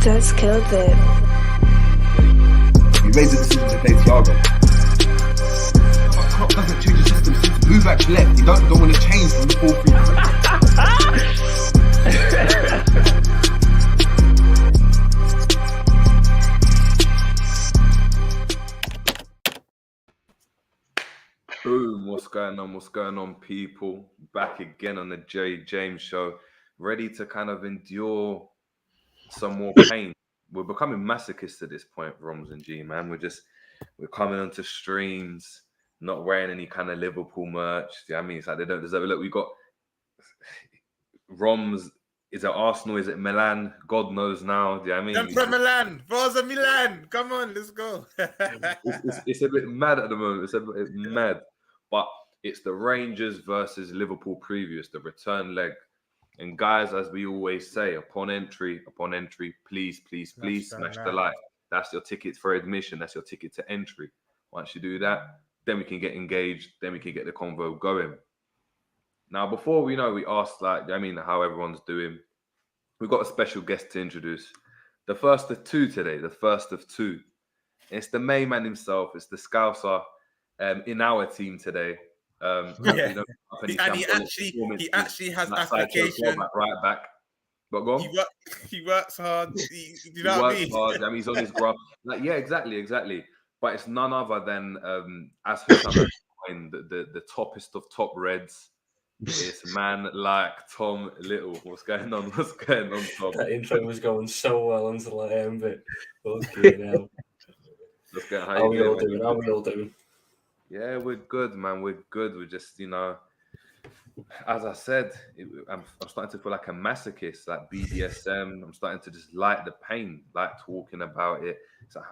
That's killed it. You made the decision to play Thiago. But Klopp doesn't change the system since Bubak left. You don't want to change from the 4-3. Boom, what's going on, people? Back again on the J. James Show, ready to kind of endure some more pain. We're becoming masochists at this point, Romz and G, man. We're coming onto streams, not wearing any kind of Liverpool merch. Do you know what I mean? It's like they don't deserve it. Look, we got Romz. Is it Arsenal? Is it Milan? God knows now. Do you know what I mean? From Milan, Forza Milan. Come on, let's go. it's a bit mad at the moment. It's a bit mad. But it's the Rangers versus Liverpool preview. It's the return leg. And guys, as we always say, upon entry, please smash the like. That's your ticket for admission. That's your ticket to entry. Once you do that, then we can get engaged. Then we can get the convo going. Now, before we asked, how everyone's doing. We've got a special guest to introduce. The first of two today. It's the main man himself. It's the Scouser in our team today. He actually has application. Right back. But go on. He works hard. He Hard. He's on his graph. Exactly. But it's none other than as the toppest of top Reds. It's man like Tom Little. What's going on, Tom? That intro was going so well until I am, but okay now. How are we all doing? Yeah, we're good, man. We're good. We're just, as I said, I'm starting to feel like a masochist, like BDSM. I'm starting to just like the pain, like talking about it. So,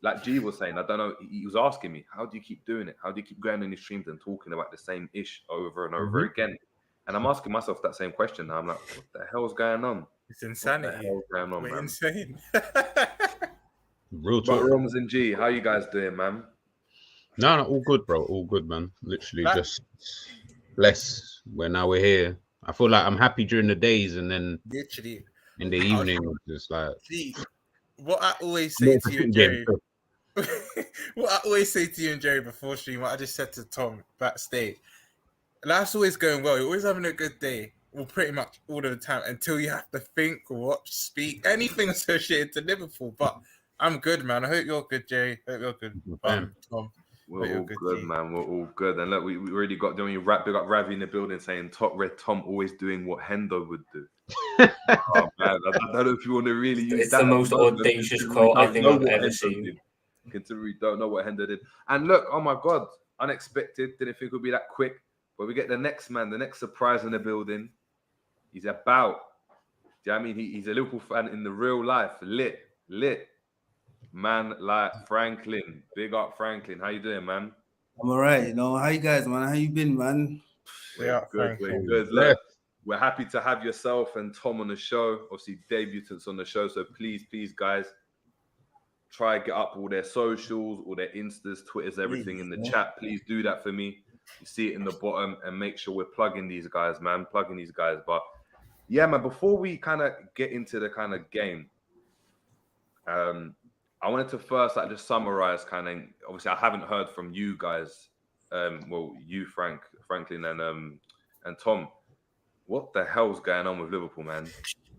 like G was saying, I don't know. He was asking me, how do you keep doing it? How do you keep going on these streams and talking about the same ish over and over again? And I'm asking myself that same question now. I'm like, what the hell's going on? It's insanity. What the hell's going on, man? Insane. Real talk. But Romz and G, how you guys doing, man? No, all good, bro. All good, man. Literally just blessed. We're here. I feel like I'm happy during the days, and then literally in the evening, just like. See, what I always say to you and Jerry. What I always say to you and Jerry before stream, what I just said to Tom backstage. Life's always going well. You're always having a good day. Well, pretty much all of the time until you have to think, watch, speak, anything associated to Liverpool. But I'm good, man. I hope you're good, Jerry. I hope you're good, Tom. We're all good, man. We're all good. And look, we already got doing you rap. We got Ravi in the building saying top red Tom always doing what Hendo would do. Oh man, I don't know if you want to really use it's that. It's the most audacious quote I think I've ever seen. Considering we don't know what Hendo did. And look, oh my God, unexpected. Didn't think it would be that quick. But we get the next man, the next surprise in the building. He's about. Do you know what I mean? He's a Liverpool fan in the real life. Lit. Man like Franklin. Big up Franklin. How you doing, man? I'm all right. How you guys, man? How you been, man? We're good. Look, we're happy to have yourself and Tom on the show. Obviously, debutants on the show. So please, guys, try and get up all their socials, all their Instas, Twitters, everything in the chat. Please do that for me. You see it in the bottom and make sure we're plugging these guys, man. But yeah, man, before we kind of get into the kind of game, I wanted to first just summarize obviously I haven't heard from you guys, you Franklin and Tom. What the hell's going on with Liverpool, man?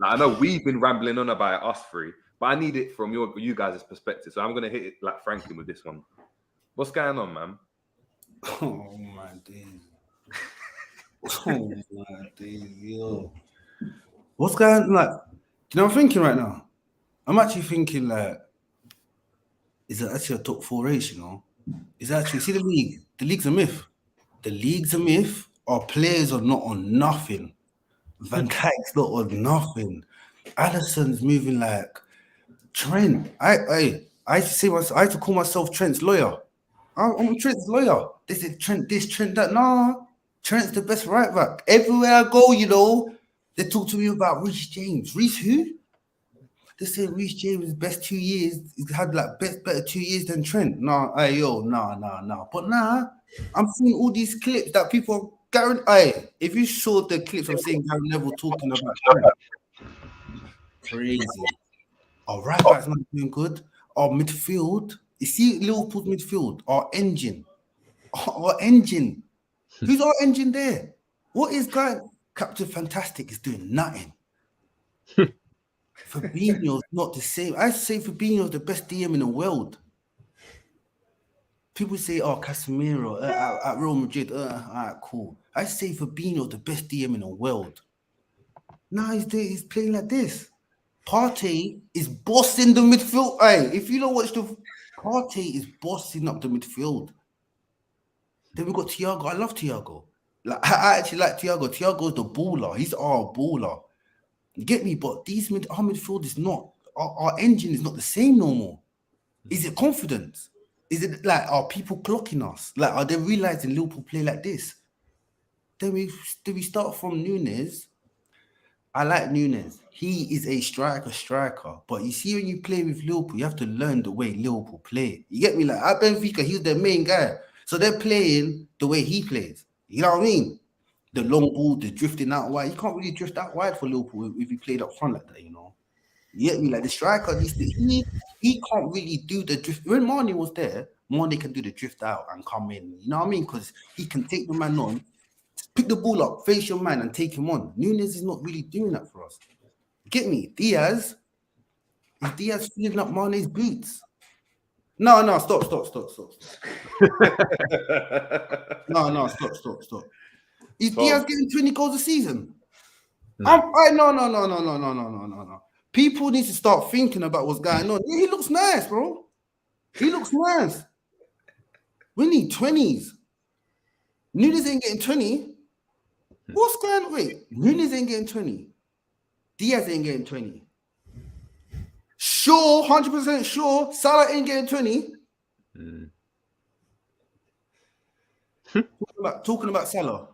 I know we've been rambling on about us three, but I need it from you guys' perspective. So I'm gonna hit it like Franklin with this one. What's going on, man? Oh my days. Yo. What's going on? Like, do you know what I'm thinking right now? I'm actually thinking is it actually a top 4 race, Is actually, see the league? The league's a myth. Our players are not on nothing. Van Dijk's not on nothing. Alisson's moving like Trent. I used to call myself Trent's lawyer. I'm Trent's lawyer. This is Trent, this, Trent, that. Nah, Trent's the best right back. Everywhere I go, they talk to me about Reece James. Reece who? They say Reece James' best 2 years. He's had better 2 years than Trent. Nah. But I'm seeing all these clips that people guarantee. If you saw the clips, I'm seeing Gary Neville talking about Trent. Crazy. Our right back's not doing good. Our midfield, you see Liverpool's midfield, our engine. Our engine. Who's our engine there? What is guy? Captain Fantastic is doing nothing. Fabinho's not the same. I say Fabinho's the best DM in the world. People say, oh, Casemiro at Real Madrid. All right, cool. I say Fabinho's the best DM in the world. Now he's playing like this. Partey is bossing the midfield. Hey, if you don't watch Partey is bossing up the midfield. Then we got Thiago. I love Thiago. Like I actually like Thiago. Thiago's the baller. He's our baller. You get me? But our midfield is not. Our engine is not the same no more. Is it confidence? Is it like are people clocking us? Like are they realizing Liverpool play like this? Then we start from Núñez. I like Núñez. He is a striker. But you see, when you play with Liverpool, you have to learn the way Liverpool play. You get me? Like at Benfica, he's their main guy. So they're playing the way he plays. You know what I mean? The long ball, the drifting out wide. You can't really drift out wide for Liverpool if you played up front like that, you know? You get me? Like the striker, he can't really do the drift. When Mane was there, Mane can do the drift out and come in. You know what I mean? Because he can take the man on, pick the ball up, face your man and take him on. Núñez is not really doing that for us. Get me? Diaz filling up Mane's boots. No, stop. No, stop. Is Diaz getting 20 goals a season? No. No. People need to start thinking about what's going on. Yeah, he looks nice, bro. He looks nice. We need 20s. Núñez ain't getting 20. What's going on? Wait, Núñez ain't getting 20. Diaz ain't getting 20. Sure, 100% sure. Salah ain't getting 20. Talking about Salah.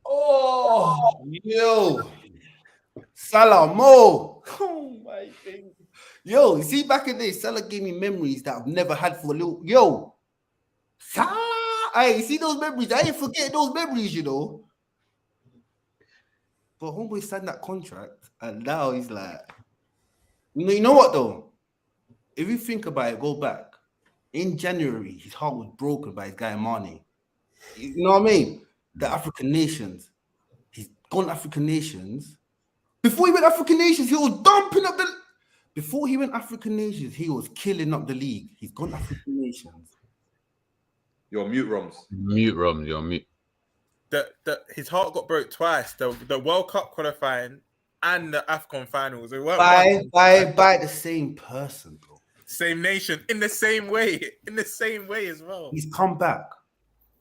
Oh, yo. Salah, Mo. Oh, my thing. Yo, you see, back in the day, Salah gave me memories that I've never had for a little. Yo, Salah. Hey, you see those memories? I ain't forget those memories, you know. But homeboy signed that contract, and now he's like, you know what though? If you think about it, go back. In January, his heart was broken by his guy Mane. You know what I mean? The African nations. He's gone African nations. Before he went African nations, he was dumping up the. Before he went African nations, he was killing up the league. He's gone African nations. You're mute, Romz. You're mute. His heart got broke twice. The World Cup qualifying and the AFCON finals. By the same person, bro. Same nation, in the same way as well. He's come back.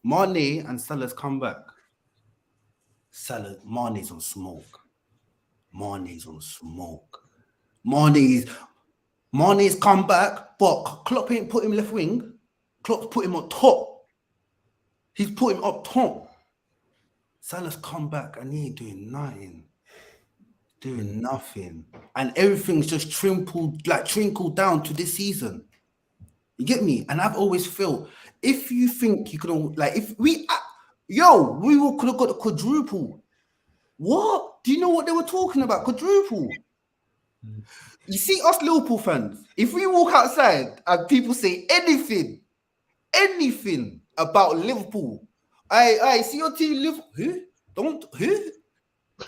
Mane and Salah's come back. Mane's on smoke. Mane's come back, but Klopp ain't put him left wing. Klopp's put him on top. He's put him up top. Salah's come back and he ain't doing nothing. And everything's just trickled down to this season. You get me? And I've always felt, if you think you could, like, if we could have got a quadruple. What? Do you know what they were talking about? Quadruple. You see, us Liverpool fans, if we walk outside and people say anything about Liverpool, I see your team Liverpool.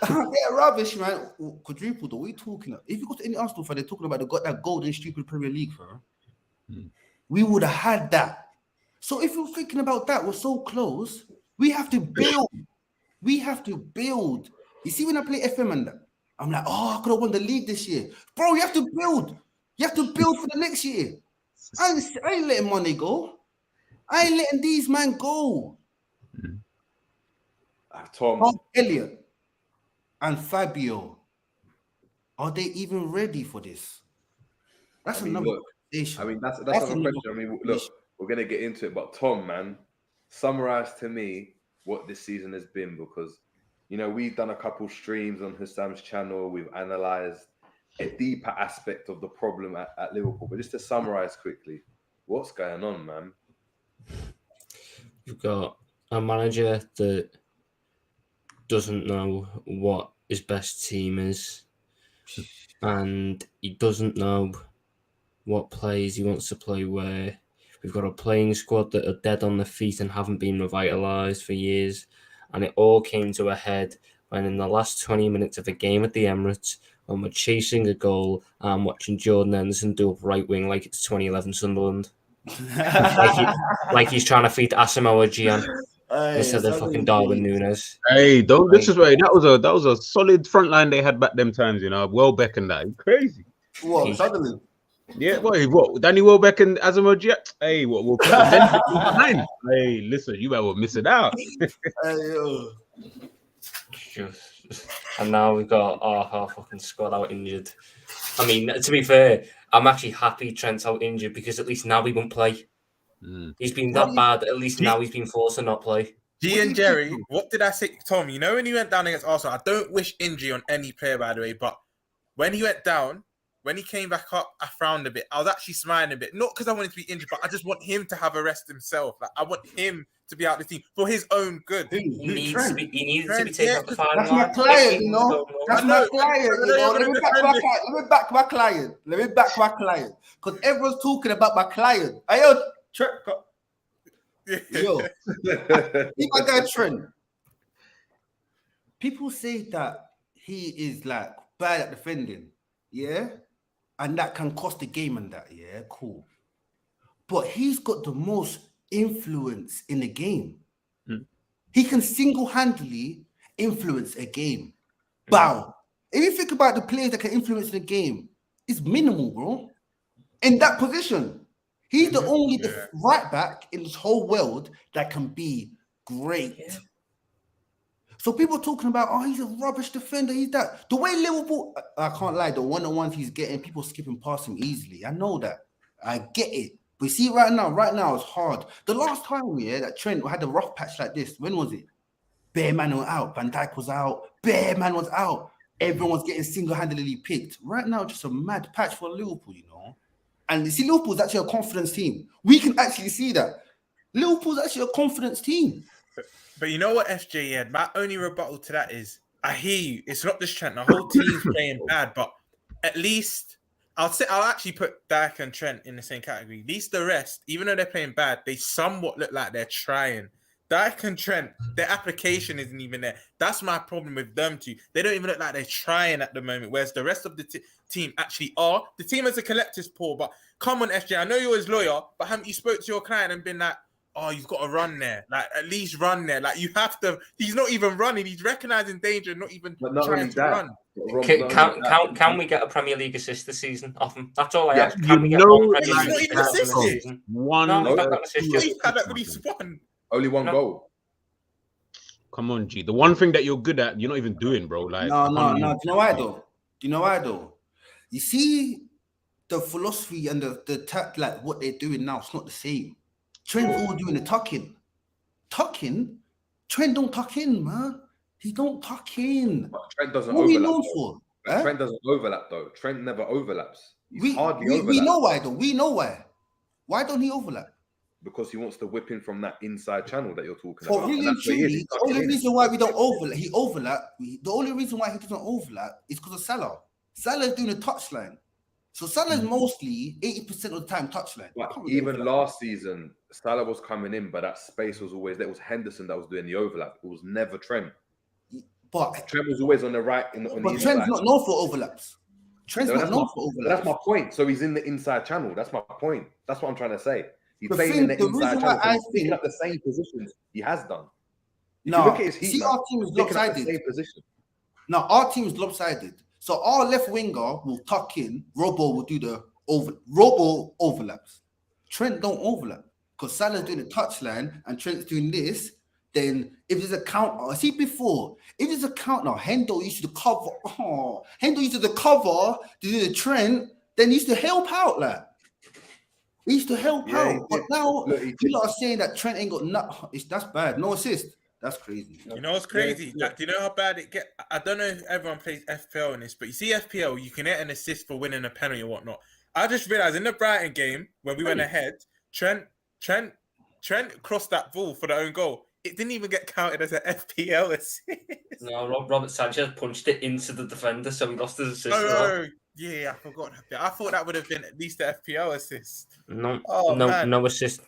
They're rubbish, man. Quadruple, though. What are you talking about? If you go to any Arsenal fan, they're talking about they got that golden stupid Premier League, bro. We would have had that. So if you're thinking about that, we're so close. We have to build. You see, when I play FM and that, I'm like, I could have won the league this year. Bro, you have to build. You have to build for the next year. I ain't letting money go. I ain't letting these men go. Tom Elliott and Fabio, are they even ready for this? That's another conversation. I mean, that's another question. I mean, look, we're gonna get into it, but Tom, man, summarize to me what this season has been, because we've done a couple streams on Hassam's channel. We've analysed a deeper aspect of the problem at Liverpool. But just to summarize quickly, what's going on, man? You've got a manager that doesn't know what his best team is. and he doesn't know what plays he wants to play where. We've got a playing squad that are dead on their feet and haven't been revitalised for years. And it all came to a head when in the last 20 minutes of a game at the Emirates, when we're chasing a goal, I'm watching Jordan Henderson do up right wing like it's 2011 Sunderland. like he's trying to feed Asamoah Gyan instead of fucking Darwin Núñez. Hey, don't disrespect. That was a solid front line they had back them times, you know. Welbeck and that. Crazy. What, Sunderland? Yeah, what? Danny Welbeck and Asamoah Gyan? Hey, what? We'll put them behind. Hey, listen, you were missing out. And now we've got our fucking squad out injured. I mean, to be fair, I'm actually happy Trent's out injured because at least now he won't play. He's been that bad. At least now he's been forced to not play. G and Jerry, what did I say, Tom? You know when he went down against Arsenal, I don't wish injury on any player, by the way, but when he went down, when he came back up, I frowned a bit. I was actually smiling a bit, not because I wanted to be injured, but I just want him to have a rest himself. Like I want him to be out of the team for his own good. He needs to be taken off the final. That's my client, you know. That's my client, you know. Let me back my client. Because everyone's talking about my client. Yo, my guy Trent. People say that he is like bad at defending, yeah, and that can cost the game and that, yeah, cool. But he's got the most influence in the game. He can single-handedly influence a game. Bow. If you think about the players that can influence the game, it's minimal, bro. In that position, he's the only right back in this whole world that can be great. Yeah. So people talking about, oh, he's a rubbish defender. He's that. The way Liverpool, I can't lie, the one-on-ones he's getting, people skipping past him easily. I know that. I get it. But see, right now, it's hard. The last time, that Trent had a rough patch like this, when was it? Bare man was out. Van Dijk was out. Bare man was out. Everyone was getting single-handedly picked. Right now, just a mad patch for Liverpool, you know. And you see, Liverpool's actually a confidence team. We can actually see that. Liverpool's actually a confidence team. But you know what, FJ, yeah, my only rebuttal to that is, I hear you. It's not just Trent. The whole team's playing bad, but at least I'll actually put Dijk and Trent in the same category. At least the rest, even though they're playing bad, they somewhat look like they're trying. Dijk and Trent, their application isn't even there. That's my problem with them two. They don't even look like they're trying at the moment, whereas the rest of the team actually are. The team as a collective is poor, but come on, FJ, I know you're his lawyer, but haven't you spoke to your client and been like, oh, you've got to run there. Like, at least run there. Like, you have to. He's not even running. He's recognizing danger, not even trying to run. Can we get a Premier League assist this season off him? That's all I ask. Can we get one Premier League assist this season? Only one goal. Come on, G. The one thing that you're good at, you're not even doing, bro. Like, no. Do you know why though? You see, the philosophy and the tap, like what they're doing now, it's not the same. Trent's all doing the tucking. Trent don't tuck in, man. He don't tuck in. But Trent doesn't what overlap. What are we known for? Trent doesn't overlap though. Trent never overlaps. He's hardly overlaps. We know why though. We know why. Why don't he overlap? Because he wants to whip in from that inside channel that you're talking about. Really the only reason why we don't overlap, the only reason why he doesn't overlap is because of Salah. Salah's doing a touchline. So Salah's mostly 80% of the time touchline. But even last season, Salah was coming in, but that space was always there. It was Henderson that was doing the overlap. It was never Trent. But Trent was always on the right. But Trent's not known for overlaps. Trent's not known for overlaps. That's my point. So he's in the inside channel. That's my point. That's what I'm trying to say. He's playing in the inside channel. He's picking up the same positions he has done. If you look at his heat, our team is lopsided. Now, our team is lopsided. So our left winger will tuck in. Robo will do the Robo overlaps. Trent don't overlap because Salah's doing the touchline and Trent's doing this. Then if there's a counter, see before, if there's a counter, Hendo used to cover. Oh, Hendo used to cover to do the Trent. Then he used to help out, like. He used to help out. But now people are saying that Trent ain't got nothing. That's bad. No assist. That's crazy. You know what's crazy? Like, do you know how bad it gets? I don't know if everyone plays FPL in this, but you see FPL, you can get an assist for winning a penalty or whatnot. I just realized in the Brighton game when we went ahead, Trent crossed that ball for the own goal. it didn't even get counted as an FPL assist. No, Robert Sanchez punched it into the defender, so he lost his assist. Oh, yeah, I forgot that. I thought that would have been at least the FPL assist. No, Oh, man. no assist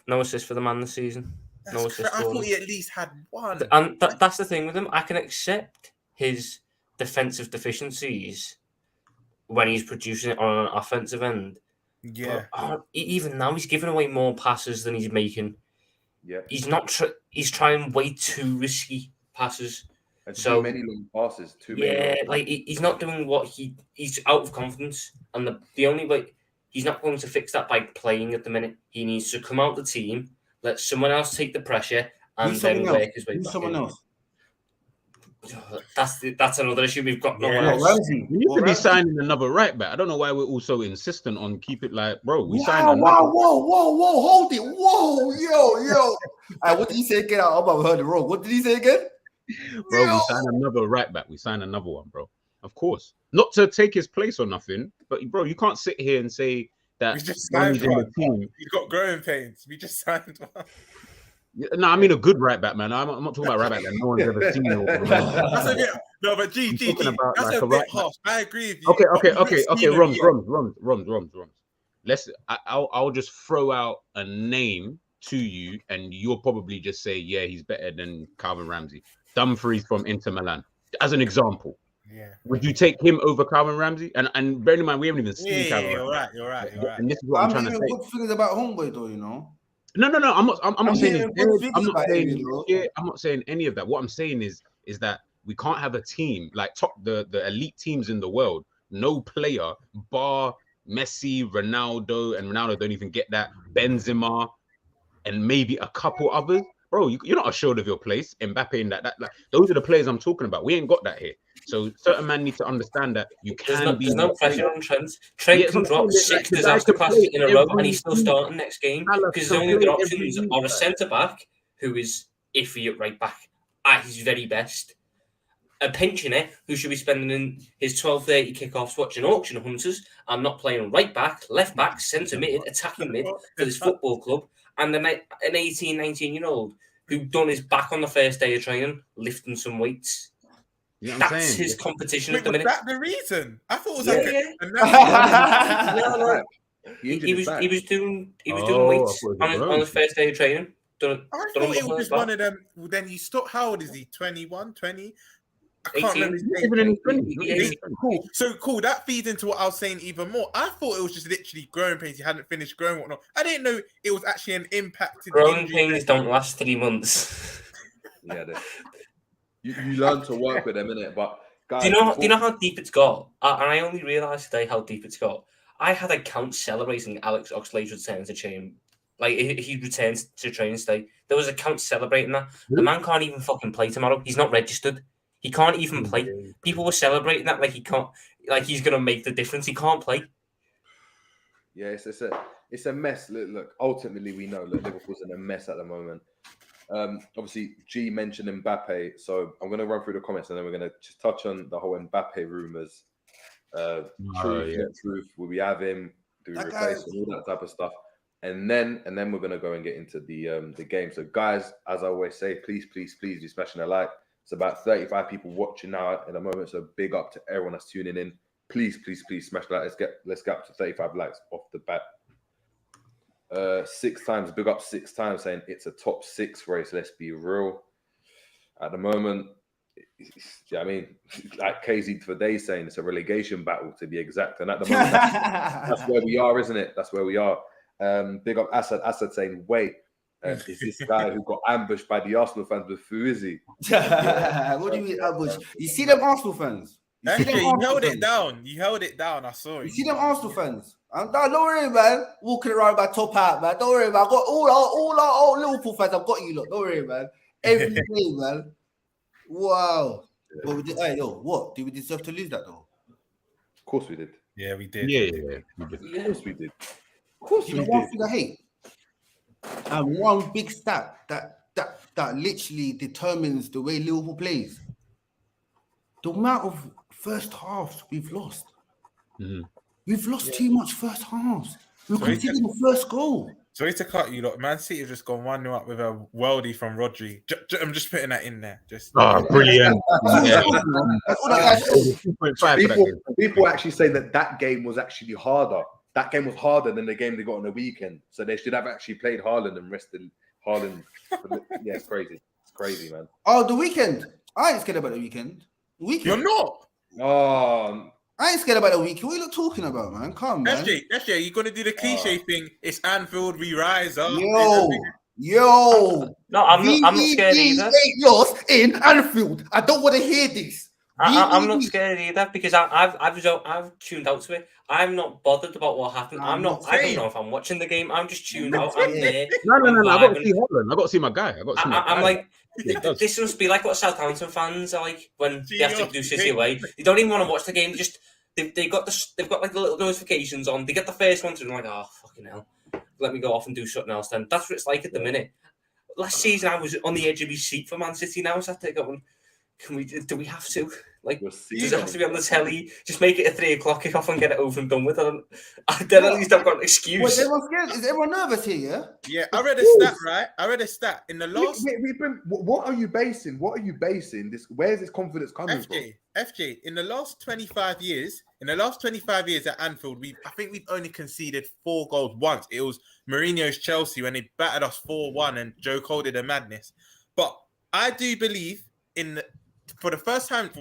for the man this season. No assist. I for thought him. he at least had one. And that's the thing with him. I can accept his defensive deficiencies when he's producing it on an offensive end. Yeah. But, even now, he's giving away more passes than he's making. Yeah. He's not. He's trying way too risky passes. And So too many long passes. He's not doing what he's out of confidence, and the only way he's not going to fix that by playing at the minute. He needs to come out the team, let someone else take the pressure, and then work his way back someone in. else? That's another issue. We've got no one else. Ramsey. We need to be signing another right back. I don't know why we're also insistent on keep it like, bro. We signed Whoa, another. whoa, hold it. Whoa, yo. What did he say again? I heard it wrong. What did he say again? Bro, we signed another right back. We signed another one, bro. Of course. Not to take his place or nothing, but bro, you can't sit here and say that We just when signed he's in the one. team. He's got growing pains. We just signed one. No, I mean a good right back, man. I'm not talking about right back that no one's ever seen. That's a bit, no, but G, about that's like a a bit right harsh. I agree with you. Okay. but we've seen him Romz. I'll just throw out a name to you, and you'll probably just say, yeah, he's better than Calvin Ramsey. Dumfries from Inter Milan, as an example. Yeah. Would you take him over Calvin Ramsey? And bear in mind, we haven't even seen Calvin. You're right. And this is what I'm trying to say. Good things about Homeboy, though, you know. No. I'm not saying hearing it's good dead. things I'm not about saying him, you know. yeah, I'm not saying any of that. What I'm saying is that we can't have a team like the elite teams in the world. No player bar Messi, Ronaldo, and Ronaldo don't even get that. Benzema, and maybe a couple others. Bro, you're not assured of your place. Mbappe and that like, those are the players I'm talking about. We ain't got that here. So certain men need to understand that you can There's no pressure on Trent. Trent can drop 6 disaster passes in a row and he's still starting next game because his only other options are a centre-back who is iffy at right back at his very best, a pensioner who should be spending in his 12:30 kickoffs watching auction hunters and not playing right back, left back, centre mid, attacking mid for this football club, and an 18, 19-year-old who done his back on the first day of training, lifting some weights. You know what I'm That's saying? his competition Wait, at the was minute. that the reason? I thought it was No. He was doing weights on his first day of training. I thought it was just one of them. Well, then he stopped. How old is he? 21, 20? I can't remember his age. Cool. So cool. That feeds into what I was saying even more. I thought it was just literally growing pains. He hadn't finished growing, whatnot. I didn't know it was actually an impacted. Growing pains don't last 3 months. Yeah, you learn to work with them, innit? But guys, do you know how deep it's got? And I only realised today how deep it's got. I had accounts celebrating Alex Oxlade's return to training. Like he returned to training today. There was accounts celebrating that. The man can't even fucking play tomorrow. He's not registered. He can't even play. People were celebrating that like he can't. Like he's gonna make the difference. He can't play. Yeah, it's a mess. Look, ultimately we know that Liverpool's in a mess at the moment. Obviously, G mentioned Mbappe, so I'm going to run through the comments and then we're going to just touch on the whole Mbappe rumours. Truth, will we have him? Do we replace him? All that type of stuff. And then we're going to go and get into the game. So, guys, as I always say, please be smashing a like. It's about 35 people watching now at the moment, so big up to everyone that's tuning in. Please smash the like. Let's get up to 35 likes off the bat. 6 times, big up 6 times, saying it's a top 6 race. Let's be real. At the moment, I mean, like KZ today saying it's a relegation battle to be exact. And at the moment, that's where we are, isn't it? That's where we are. Big up Assad. Assad saying, wait, is this guy who got ambushed by the Arsenal fans with who is he? What do you mean ambushed? You see them Arsenal fans? You held it down. You held it down. I saw it. You see them Arsenal fans? Don't worry, man. Walking around with my top hat, man. Don't worry, man. I got all our Liverpool fans. I've got you, look. Don't worry, man. Every day, man. Wow. But we did, what? Did we deserve to lose that, though? Of course we did. Yeah, we did. Yeah. Of course we did. One thing I hate, and one big stat that literally determines the way Liverpool plays. The amount of first halves we've lost. Mm-hmm. We've lost too much first halves. We're conceding the first goal. Sorry to cut you, lot. Man City have just gone 1-0 up with a worldie from Rodri. I'm just putting that in there. Brilliant. That's all that guy said. 2.5 for that game. People actually say that game was actually harder. That game was harder than the game they got on the weekend. So they should have actually played Haaland and rested Haaland. Yeah, it's crazy. It's crazy, man. Oh, the weekend. I ain't scared about the weekend. The weekend. You're not. Oh, I ain't scared about the weekend. What are you talking about, man? Come, man. FJ, you're gonna do the cliche thing. It's Anfield. We rise up. Yo. No, I'm not scared either. Ain't lost in Anfield. I don't want to hear this. I'm not scared either because I've tuned out to it. I'm not bothered about what happened. I don't know if I'm watching the game. I'm just tuned out. I'm there. No. I got to see Haaland. I got to see my guy. I'm like, this must be like what Southampton fans are like when they have to do City away. They don't even want to watch the game. They've got like the little notifications on. They get the first one, and they're like, oh fucking hell, let me go off and do something else. Then that's what it's like at the minute. Last season, I was on the edge of my seat for Man City. Now I sat there going, do we have to? Like, does it have to be on the telly? Just make it a 3:00 kick-off and get it over and done with. Then at least I've got an excuse. Wait, everyone's scared? Is everyone nervous here, yeah? Yeah, I read a stat, right? I read a stat. In the last... What are you basing? This? Where's this confidence coming from? FJ, in the last 25 years at Anfield, I think we've only conceded 4 goals once. It was Mourinho's Chelsea when they battered us 4-1 and Joe Cole did a madness. But I do believe for the first time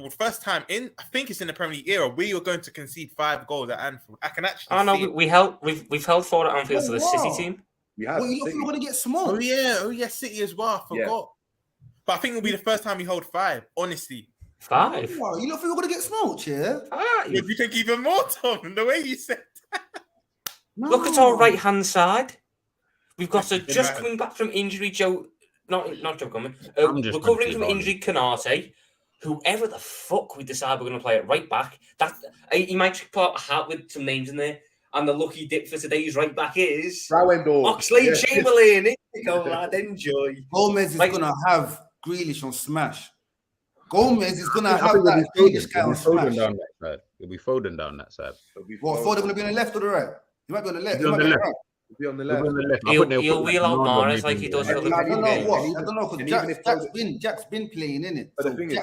in, I think it's in the Premier League era, we were going to concede 5 goals at Anfield. I can actually. Oh no, we've held 4 at Anfield to the City team. We have. Well, you think we're going to get smoked? Oh yeah, City as well. I forgot. But I think it'll be the first time we hold 5. Honestly. 5. Wow, you don't think we're going to get smoked, yeah? 5. If you think even more, Tom, the way you said. No. Look at our right hand side. We've got just coming back from injury, Joe. Not Joe Gumman. Recovering from injury, Canate. Whoever the fuck we decide we're going to play at right back, he might pull out a hat with some names in there. And the lucky dip for today's right back is Oxlade Chamberlain. Go lad, enjoy. Gomez is going to have Grealish on smash. Gomez is going to have that Grealish guy on smash. It'll be Foden down that side. What, Foden going to be on the left or the right? He might be on the left. He'll be on the left. He'll wheel out Mahrez like he does in other games. I don't know, because Jack's been playing, innit? But the thing is,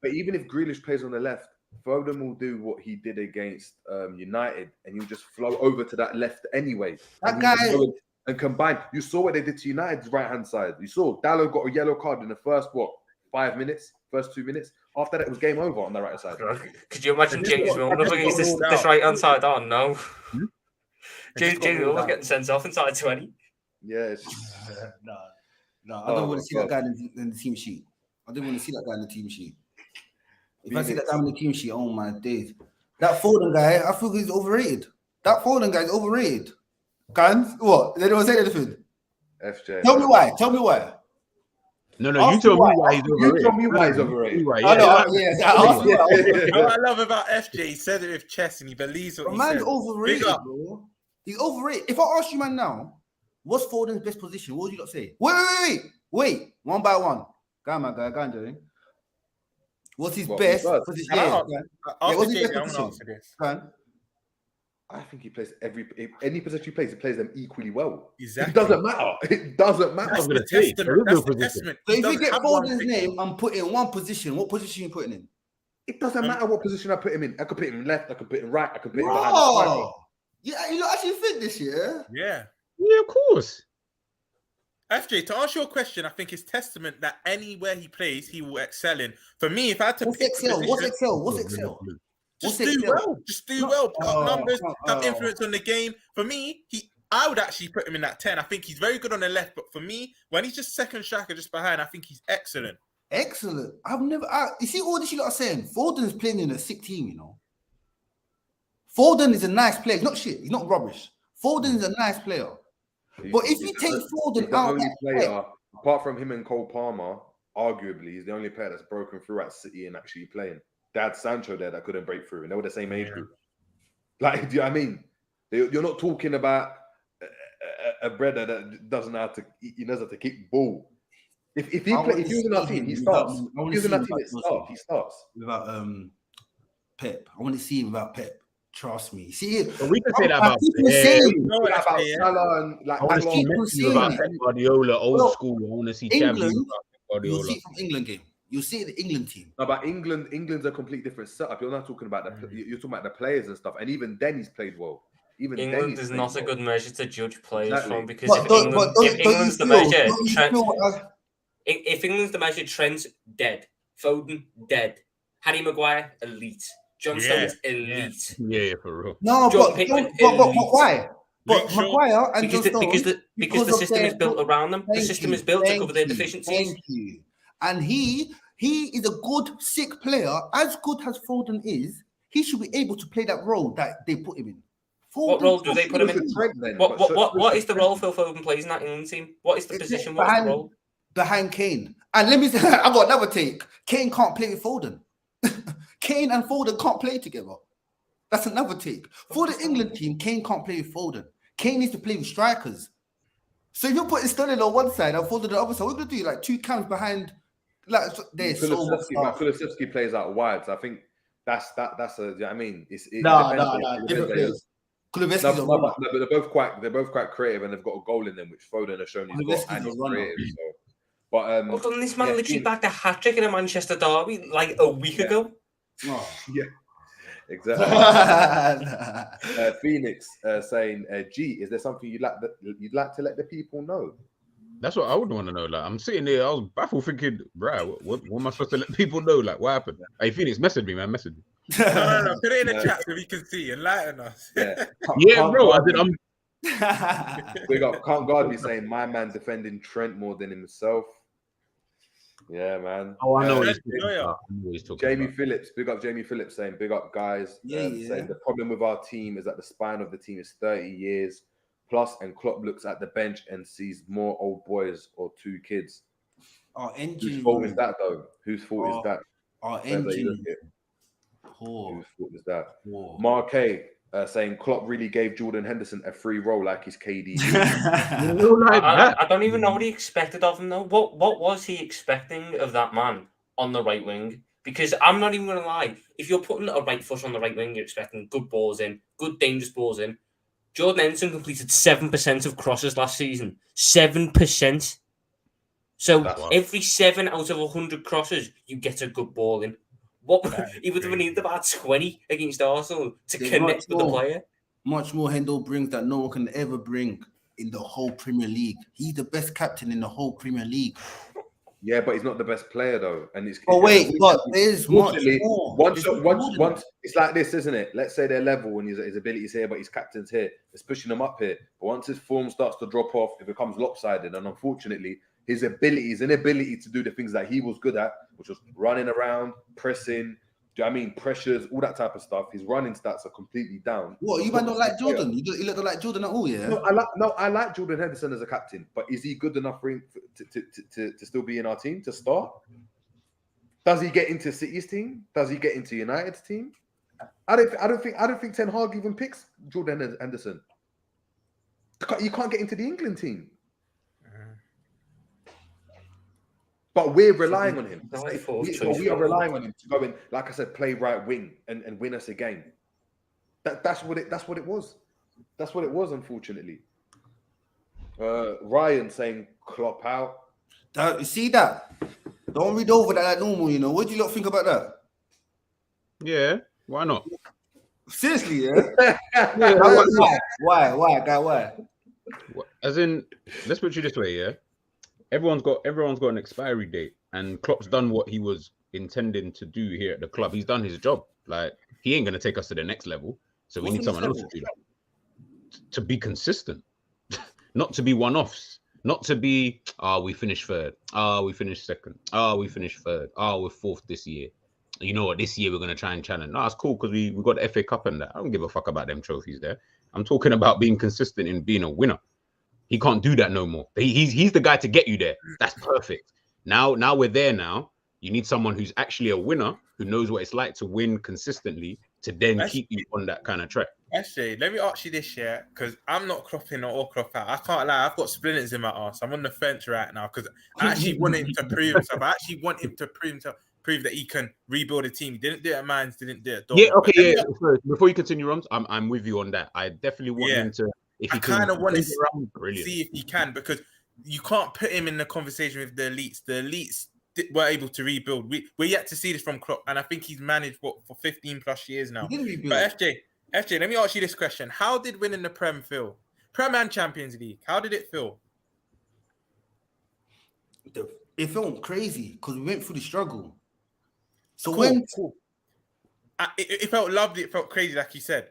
but even if Grealish plays on the left, Foden will do what he did against United, and he'll just flow over to that left anyway. That guy... And combine. You saw what they did to United's right-hand side. You saw Dallo got a yellow card in the first, 5 minutes? First 2 minutes. After that, it was game over on the right side. Could you imagine James Milner against this right-hand side? Oh, no. James Milner's getting sent off inside 20. Yeah. No, I don't want to see that guy in the team sheet. I don't want to see that guy in the team sheet. If I see that guy in the team sheet, oh my days. That Foden guy, I feel he's overrated. That Foden guy is overrated. Guns? What? Did anyone say anything? FJ. Tell me why. No, you tell me why he's overrated. You tell me why he's overrated. I know. What I love about FJ, he said it with chest and he believes what he said. Man's overrated, bro. He's overrated. If I ask you, man, now, what's Foden's best position? What would you not say? Wait. One by one. Go on, my guy. Go on, Jerry. What's his best position? What's his best position? Go on. I think he plays any position he plays them equally well. Exactly. It doesn't matter. That's the testament. So if you get Foden's name and put in one position, what position are you putting in? It doesn't matter what position I put him in. I could put him left, I could put him right, I could put him behind the striker. Yeah, you actually think this year? Yeah, of course. FJ, to answer your question, I think it's testament that anywhere he plays, he will excel in. For me, if I had to What's pick Excel? What's Excel? Just do well. Put up numbers, have influence on the game. For me, I would actually put him in that 10. I think he's very good on the left, but for me, when he's just second striker just behind, I think he's excellent. Excellent. You see all this you lot are saying? Foden's playing in a sick team, you know. Foden is a nice player. He's not shit. He's not rubbish. Foden is a nice player. But if you take Foden out, player, apart from him and Cole Palmer, arguably, he's the only player that's broken through at City and actually playing. They had Sancho there that couldn't break through, and they were the same age group. Like, do you know what I mean? You're not talking about a brother that doesn't know how to. He knows how to kick ball. If he was in our team, he starts. If he was in our team, he starts. Without Pep, I want to see him without Pep. Trust me. See, But we can say that about people Blair. saying, You know about Salah and like I want to see people Messi without saying Pep it. Guardiola, old Well, school. I want to see Xavi England, without Pep you'll Guardiola. see it from England game. You'll see it the England team. No, but England's a completely different setup. You're not talking about you're talking about the players and stuff. And even then, he's played well. Even then, England he's is played not a well. good measure to judge players Exactly. from because But if England's the measure, Trent, feel, if England's the measure, Trent's dead, Foden dead, Harry Maguire elite, John Yeah, Stones elite. Yeah, for real. no, John but Pickford why? But Luke Shaw. Maguire and Because John Stones, the of system their- is built around them. The Thank system you, is built to thank cover their you, deficiencies. Thank you. And he is a good sick player. As good as Foden is, he should be able to play that role that they put him in. What role do they put him in? Then, What is the role Phil Foden plays in that England team? What is the position? What is the role? Behind Kane. And let me say, I got another take. Kane can't play with Foden. Kane and Foden can't play together. That's another take. For the England team, Kane can't play with Foden. Kane needs to play with strikers. So if you're putting Sterling on one side and Foden on the other side, we're going to do like two cams behind. Like, there's so much stuff. Kulusevski plays out wide. So I think that's a. You know what I mean, No. Different players. Kulusevski's a runner. but they're both quite creative and they've got a goal in them, which Foden has shown he's got. And he's creative. So. But Hold on, this man literally backed a hat trick in a Manchester derby like a week ago. Oh. Yeah, exactly. Phoenix saying, "G, is there something you'd like to let the people know?" That's what I would want to know. Like, I'm sitting there, I was baffled, thinking, bro, what am I supposed to let people know? Like, what happened? Hey, Phoenix, message me, man. Message me. No. Put it in the chat so we can see. Enlighten us. Yeah, bro. I did. We got Can't Guard me saying my man defending Trent more than himself. Yeah, man. Oh, I know what he's talking about. Phillips, big up Jamie Phillips saying, big up guys. Saying the problem with our team is that the span of the team is 30 years plus, and Klopp looks at the bench and sees more old boys or two kids. Whose fault is that though? Whose fault is that? Our engine. Whose fault is that? Marquet saying Klopp really gave Jordan Henderson a free role like his KD. I don't even know what he expected of him though. What was he expecting of that man on the right wing? Because I'm not even going to lie. If you're putting a right foot on the right wing, you're expecting good balls in, good dangerous balls in. Jordan Henderson completed 7% of crosses last season. 7%. So every 7 out of 100 crosses, you get a good ball in. He would have needed about 20 against Arsenal to connect with the player. Much more Hendo brings that no one can ever bring in the whole Premier League. He's the best captain in the whole Premier League. Yeah, but he's not the best player though. And it's but there's much more. Once it's like this, isn't it? Let's say they're level and his ability's here, but his captain's here. It's pushing him up here. But once his form starts to drop off, it becomes lopsided. And unfortunately, his inability to do the things that he was good at, which was running around, pressing, pressures, all that type of stuff. His running stats are completely down. What, you might not like Jordan? You don't like Jordan at all, yeah? I like Jordan Henderson as a captain, but is he good enough for him to still be in our team, to start? Does he get into City's team? Does he get into United's team? I don't think Ten Hag even picks Jordan Henderson. You can't get into the England team. But we're relying on him. We are relying on him to go in, like I said, play right wing and win us a game. That's what it was. That's what it was, unfortunately. Ryan saying Klopp out. You see that? Don't read over that like normal, you know. What do you lot think about that? Yeah, why not? Seriously, yeah? Why, guy? Why? As in, let's put it this way, yeah. Everyone's got an expiry date, and Klopp's done what he was intending to do here at the club. He's done his job. Like, he ain't gonna take us to the next level. So we need someone else to do that. To be consistent, not to be one-offs, not to be we finished third, we finished second, we finished third, we're fourth this year. You know what? This year we're gonna try and challenge. No, it's cool because we got the FA Cup and that. I don't give a fuck about them trophies there. I'm talking about being consistent in being a winner. He can't do that no more. He's the guy to get you there. That's perfect. Now we're there now. You need someone who's actually a winner, who knows what it's like to win consistently, to then keep you on that kind of track. Actually, let me ask you this, yeah, because I'm not cropping or crop out. I can't lie. I've got splinters in my arse. I'm on the fence right now because I actually want him to prove himself. I actually want him to prove himself. prove that he can rebuild a team. He didn't do it at Mainz, didn't do it at Dortmund. Yeah, okay, yeah. Sorry, before you continue, Romz, I'm with you on that. I definitely want him to. If he kind of want to brilliant. see if he can, because you can't put him in the conversation with the elites. The elites were able to rebuild. We're yet to see this from Klopp, and I think he's managed for 15 plus years now. He did rebuild. But FJ, let me ask you this question: how did winning the Prem feel? Prem and Champions League. How did it feel? It felt crazy because we went through the struggle. So Cool. It felt lovely. It felt crazy, like you said.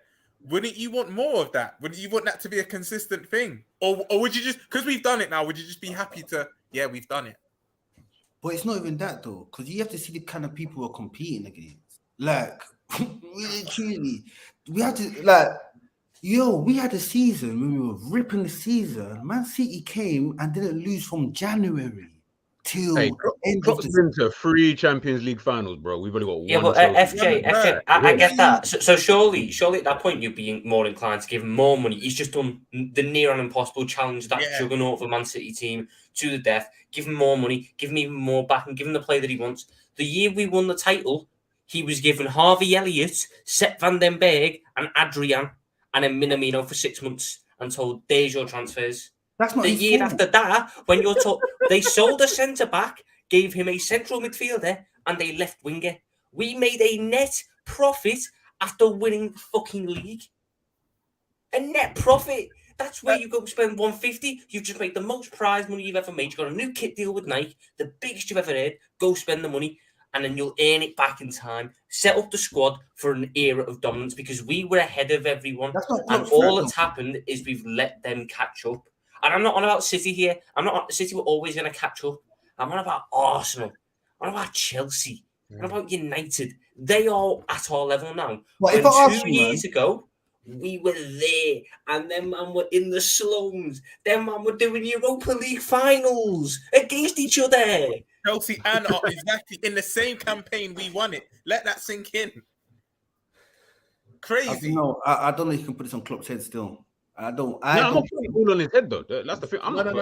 Wouldn't you want more of that? Wouldn't you want that to be a consistent thing? Or would you just, because we've done it now, would you just be happy to, yeah, we've done it? But it's not even that though, because you have to see the kind of people we're competing against. Like, really, truly, we had to, we had a season when we were ripping the season. Man City came and didn't lose from January till end of Klopp's been to 3 Champions League finals, bro. We've only got one. Yeah, but FJ, I get that. So surely at that point you'd be more inclined to give him more money. He's just done the near and impossible challenge that juggernaut of a Man City team to the death. Give him more money, give him even more back, and give him the play that he wants. The year we won the title, he was given Harvey Elliott, Sepp van den Berg, and Adrian, and then Minamino for 6 months and told, "There's your transfers." That's not the year after that, when you're told they sold a centre back, gave him a central midfielder, and they left winger. We made a net profit after winning the fucking league. A net profit. That's where you go spend 150. You've just made the most prize money you've ever made. You've got a new kit deal with Nike, the biggest you've ever had. Go spend the money, and then you'll earn it back in time. Set up the squad for an era of dominance because we were ahead of everyone. And all that's happened is we've let them catch up. And I'm not on about City here. City were always going to catch up. I'm on about Arsenal. I'm on about Chelsea. I'm on about United. They are at our level now. Well, when 2 years ago, we were there. And them man were in the slums. Them man were doing Europa League finals against each other. Chelsea and exactly in the same campaign we won it. Let that sink in. Crazy. I don't know if you can put this on Klopp's head still. I'm not putting it all on his head though. That's the thing. No. But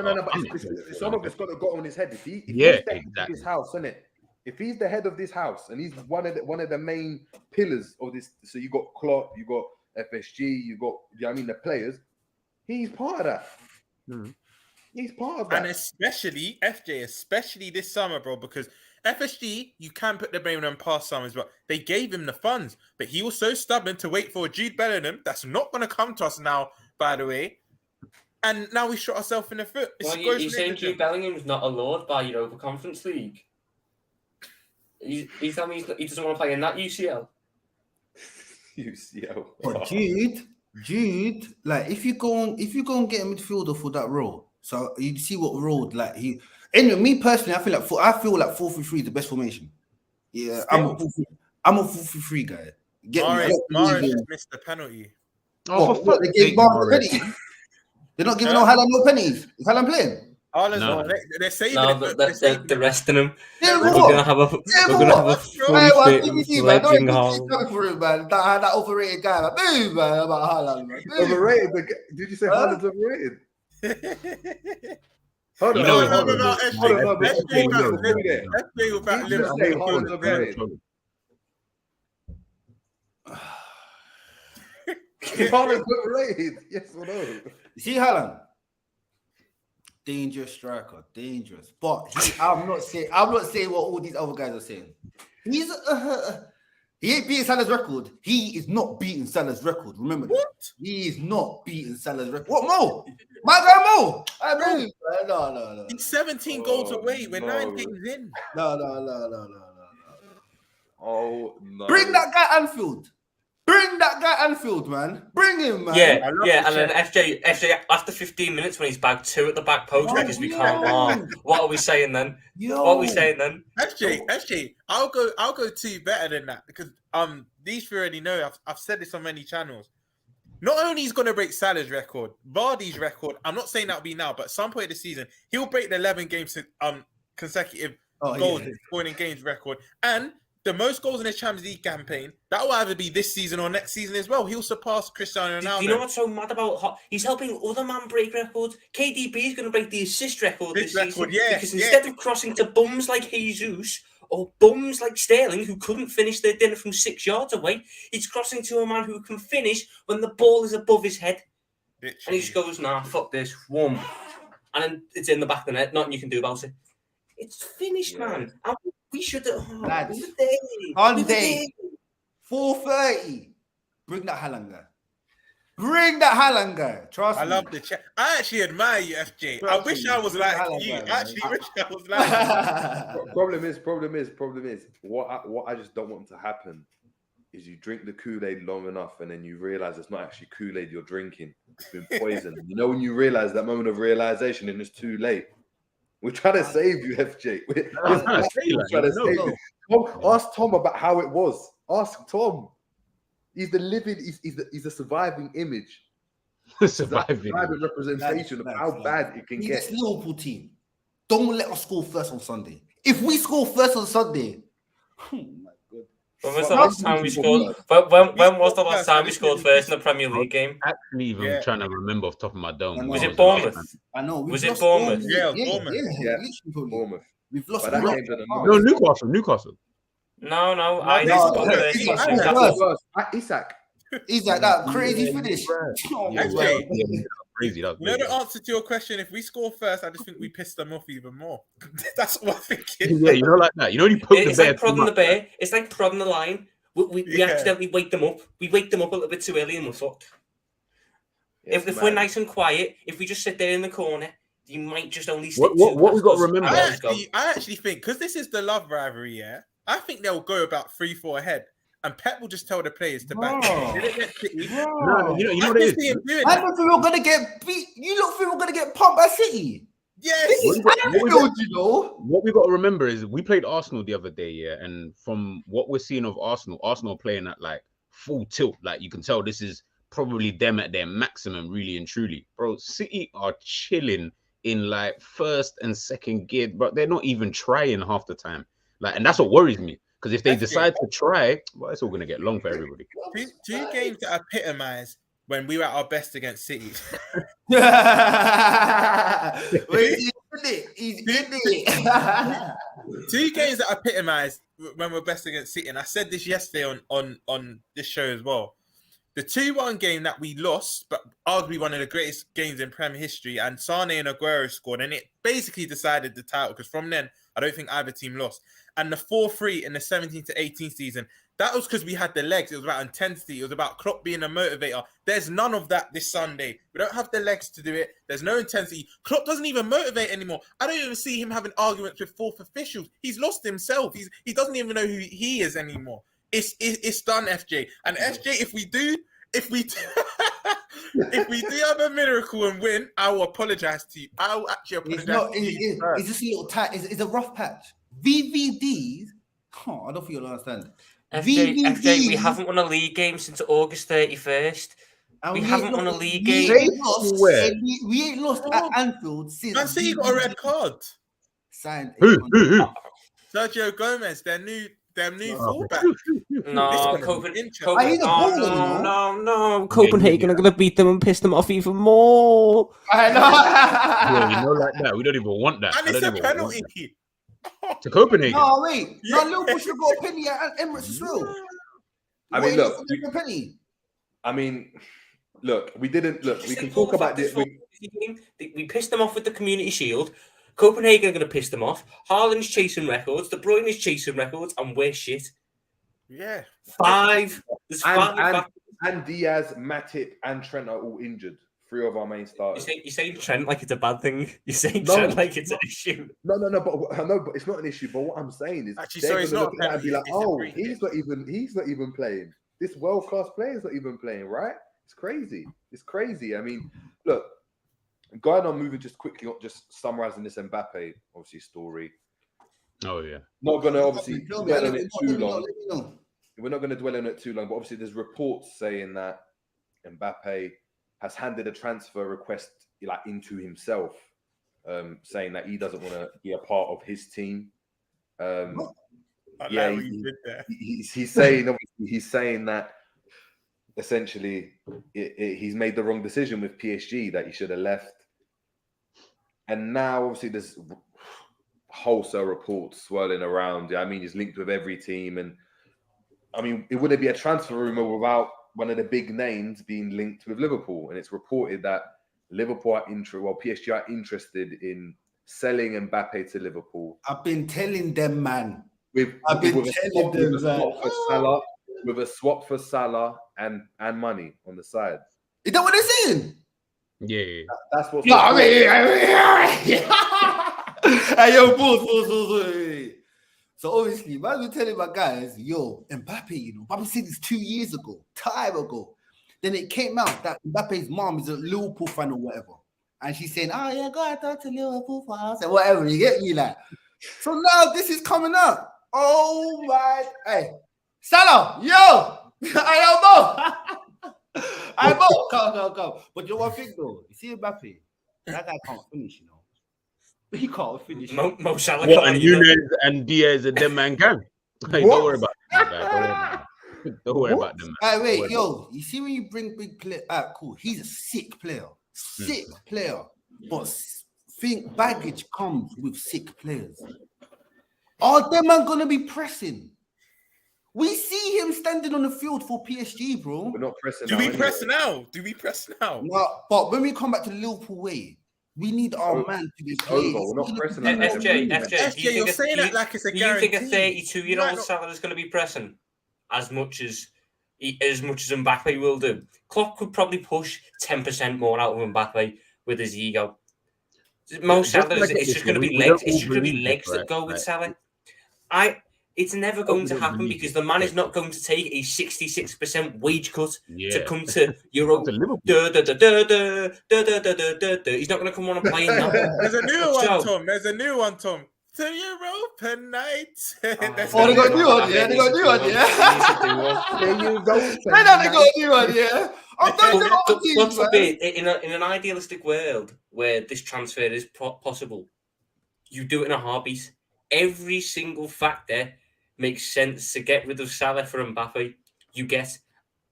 some of it's got to go on his head. If he's exactly. This house, isn't it? If he's the head of this house and he's one of the main pillars of this, so you got Klopp, you got FSG, you got the players. He's part of that. Mm-hmm. He's part of that, and especially FJ, especially this summer, bro, because FSG, you can put the blame on them past summers, but they gave him the funds. But he was so stubborn to wait for Jude Bellingham. That's not going to come to us now, by the way. And now we shot ourselves in the foot. Well, you're saying Jude Bellingham's not allowed by Europa Conference League? He's telling me he doesn't want to play in that UCL? UCL. But Jude, like if you go and get a midfielder for that role, so you see what role he. Anyway, me personally, I feel like 4-3-3 is the best formation. Yeah, I'm a 4-3-3 guy. Mahrez missed the penalty. They gave Mahrez penalty. They're not giving Haaland no pennies. Is Haaland playing? They're saving it. They're resting him. Yeah, we're gonna have a fully fledgling Haaland. That overrated guy. Like, boom, man, about Haaland. Overrated? Did you say Haaland's overrated? Hold on. No. FJ about Liverpool. Haaland's overrated. Yes or no? You see Haaland? Dangerous striker, dangerous. But I'm not saying what all these other guys are saying. He ain't beating Salah's record. He is not beating Salah's record. Remember that. What? He is not beating Salah's record. What, Mo? My guy Mo. No. He's 17 goals away. We're 9 games in. No. Oh no! Bring that guy Anfield. Man. Bring him, man. Yeah. And then FJ, after 15 minutes when he's bagged 2 at the back post because we can't. What are we saying then? FJ, I'll go 2 better than that because these three already know. I've said this on many channels. Not only he's going to break Salah's record, Vardy's record. I'm not saying that'll be now, but at some point of the season he'll break the 11 games consecutive goals scoring in games record and. The most goals in his Champions League campaign, that will either be this season or next season as well. He'll surpass Cristiano Ronaldo. Do you know what's so mad about he's helping other man break records? KDB is going to break the assist record this season. Because instead of crossing to bums like Jesus or bums like Sterling who couldn't finish their dinner from 6 yards away. He's crossing to a man who can finish when the ball is above his head. Literally. And he just goes, nah, fuck this, one. And then it's in the back of the net, nothing you can do about it. It's finished, man. And we should have... Lads, we were there. Sunday, 4:30. Bring that Haaland guy. Bring that Haaland guy. Trust me. I love the chat. I actually admire you, FJ. I Trust wish me. I was Bring like Haaland you. guy, I actually man. wish I was like you. Problem is, what I just don't want to happen is you drink the Kool-Aid long enough and then you realize it's not actually Kool-Aid you're drinking. It's been poisoned. You know when you realize that moment of realization and it's too late. We're trying to save you, FJ. We're trying to save you. Ask Tom about how it was. Ask Tom. He's the living. He's the surviving image. Surviving representation of how bad it can get. This Liverpool team, don't let us score first on Sunday. If we score first on Sunday, oh my god. When was the last time we scored? When was the last time we scored first in the Premier League game? Actually, even trying to remember off the top of my dome. Was it Bournemouth? I know. Was it Bournemouth? Yeah, Bournemouth. Yeah, Literally. Bournemouth. We've lost. But that a game's an No, Newcastle. No. I no, Isak. He's like that crazy finish. Oh my Actually, God. Crazy. That was You know crazy. the answer to your question? If we score first, I just think we piss them off even more. That's what I'm thinking. Yeah, you know, like that. You know, when you poke It's the bear. like prodding the bear. It's like prodding the line. We accidentally wake them up. We wake them up a little bit too early and we're fucked. If we're nice and quiet, if we just sit there in the corner, you might just only stick What we got to remember? I actually think, because this is the love rivalry, yeah, I think they'll go about 3-4 ahead. And Pep will just tell the players to back. No, you know I what it can see is. him doing I that. don't think we're gonna get beat. You don't think we're gonna get pumped by City? Yes. What we got to remember is we played Arsenal the other day, yeah, and from what we're seeing of Arsenal playing at like full tilt, like you can tell this is probably them at their maximum, really and truly, bro. City are chilling in like first and second gear, but they're not even trying half the time, like, and that's what worries me. Because if they decide to try, well, it's all going to get long for everybody. Two games that epitomise when we were at our best against City. Two games that epitomise when we're best against City. And I said this yesterday on this show as well. The 2-1 game that we lost, but arguably one of the greatest games in Premier history, and Sane and Aguero scored, and it basically decided the title, because from then, I don't think either team lost. And the 4-3 in the 17-18 season, that was because we had the legs. It was about intensity. It was about Klopp being a motivator. There's none of that this Sunday. We don't have the legs to do it. There's no intensity. Klopp doesn't even motivate anymore. I don't even see him having arguments with fourth officials. He's lost himself. He doesn't even know who he is anymore. It's done, FJ. And FJ, if we do have a miracle and win, I will apologize to you. I will actually apologize to you. It's just a little tight. It's a rough patch. VVDs. Oh, I don't think you'll understand. FJ, we haven't won a league game since August 31st. We haven't won a league game. We ain't lost at Anfield since. Man City got a red card. Signed. Who? Sergio Gomez, their new fullback. No, No. Copenhagen are going to beat them and piss them off even more. I know. Yeah, you know, like that. We don't even want that. And it's a penalty. To Copenhagen. No, wait. No, Liverpool should have got a penny at Emirates as well. I mean, look. We didn't look. We can talk about this. We pissed them off with the Community Shield. Copenhagen are going to piss them off. Haaland's chasing records. De Bruyne is chasing records, and we're shit. Yeah. There's five. And Diaz, Matip, and Trent are all injured. 3 of our main starters. You're saying Trent like it's a bad thing. You're saying Trent like it's an issue. No, but it's not an issue. But what I'm saying is, actually, sorry, it's not a penalty. Be like, he's not even playing. This world class player is not even playing, right? It's crazy. I mean, look, going on, moving just quickly, just summarizing this Mbappe obviously story. Oh yeah. Not gonna obviously dwell on it too long. We're not going to dwell on it too long, but obviously there's reports saying that Mbappe has handed a transfer request into himself, saying that he doesn't want to be a part of his team. He's saying that essentially he's made the wrong decision with PSG, that he should have left. And now obviously there's wholesale reports swirling around. Yeah, I mean, he's linked with every team, and I mean, it wouldn't be a transfer rumor without one of the big names being linked with Liverpool. And it's reported that Liverpool are PSG are interested in selling Mbappe to Liverpool. I've been telling them, man. With a swap for Salah and money on the side. Is that what they're saying? Yeah. That's what. No, I mean. Hey, yo, pause. So obviously, man, we're telling my guys, yo, Mbappe, Mbappe said this 2 years ago, time ago. Then it came out that Mbappe's mom is a Liverpool fan or whatever. And she's saying, oh, yeah, go out to Liverpool fans and whatever. You get me, like. So now this is coming up. Oh, my. Hey, Salah, yo. I don't know. Come. But you know one thing, though? You see Mbappe? That guy can't finish, He can't finish. Mo Salah What, can't and either. Nunes and Diaz and them man can. Hey, don't worry about that. Don't worry about them. Hey, wait, yo, you see when you bring big player, cool. He's a sick player. But think baggage comes with sick players. Are them man gonna be pressing? We see him standing on the field for PSG, bro. We're not pressing. Do now we anyway. press now? Do we press now? No, but when we come back to the Liverpool way, we need our man to be playing. We're not pressing. FJ, You're saying that like it's a guarantee. Do you think a 32-year-old Salah is going to be pressing as much as Mbappe will do? Klopp could probably push 10% more out of Mbappe with his ego. Mo Salah, it's just going to be legs. It's just going to be legs that go with Salah. It's never going to happen because the man is not going to take a 66% wage cut to come to Europe. He's not going to come on and play in that. There's a new one, Tom. To Europa night. They got to do one, yeah. There you go. They got to do one, yeah. God forbid, in an idealistic world where this transfer is possible, you do it in a heartbeat. Every single factor makes sense to get rid of Salah for Mbappe. You get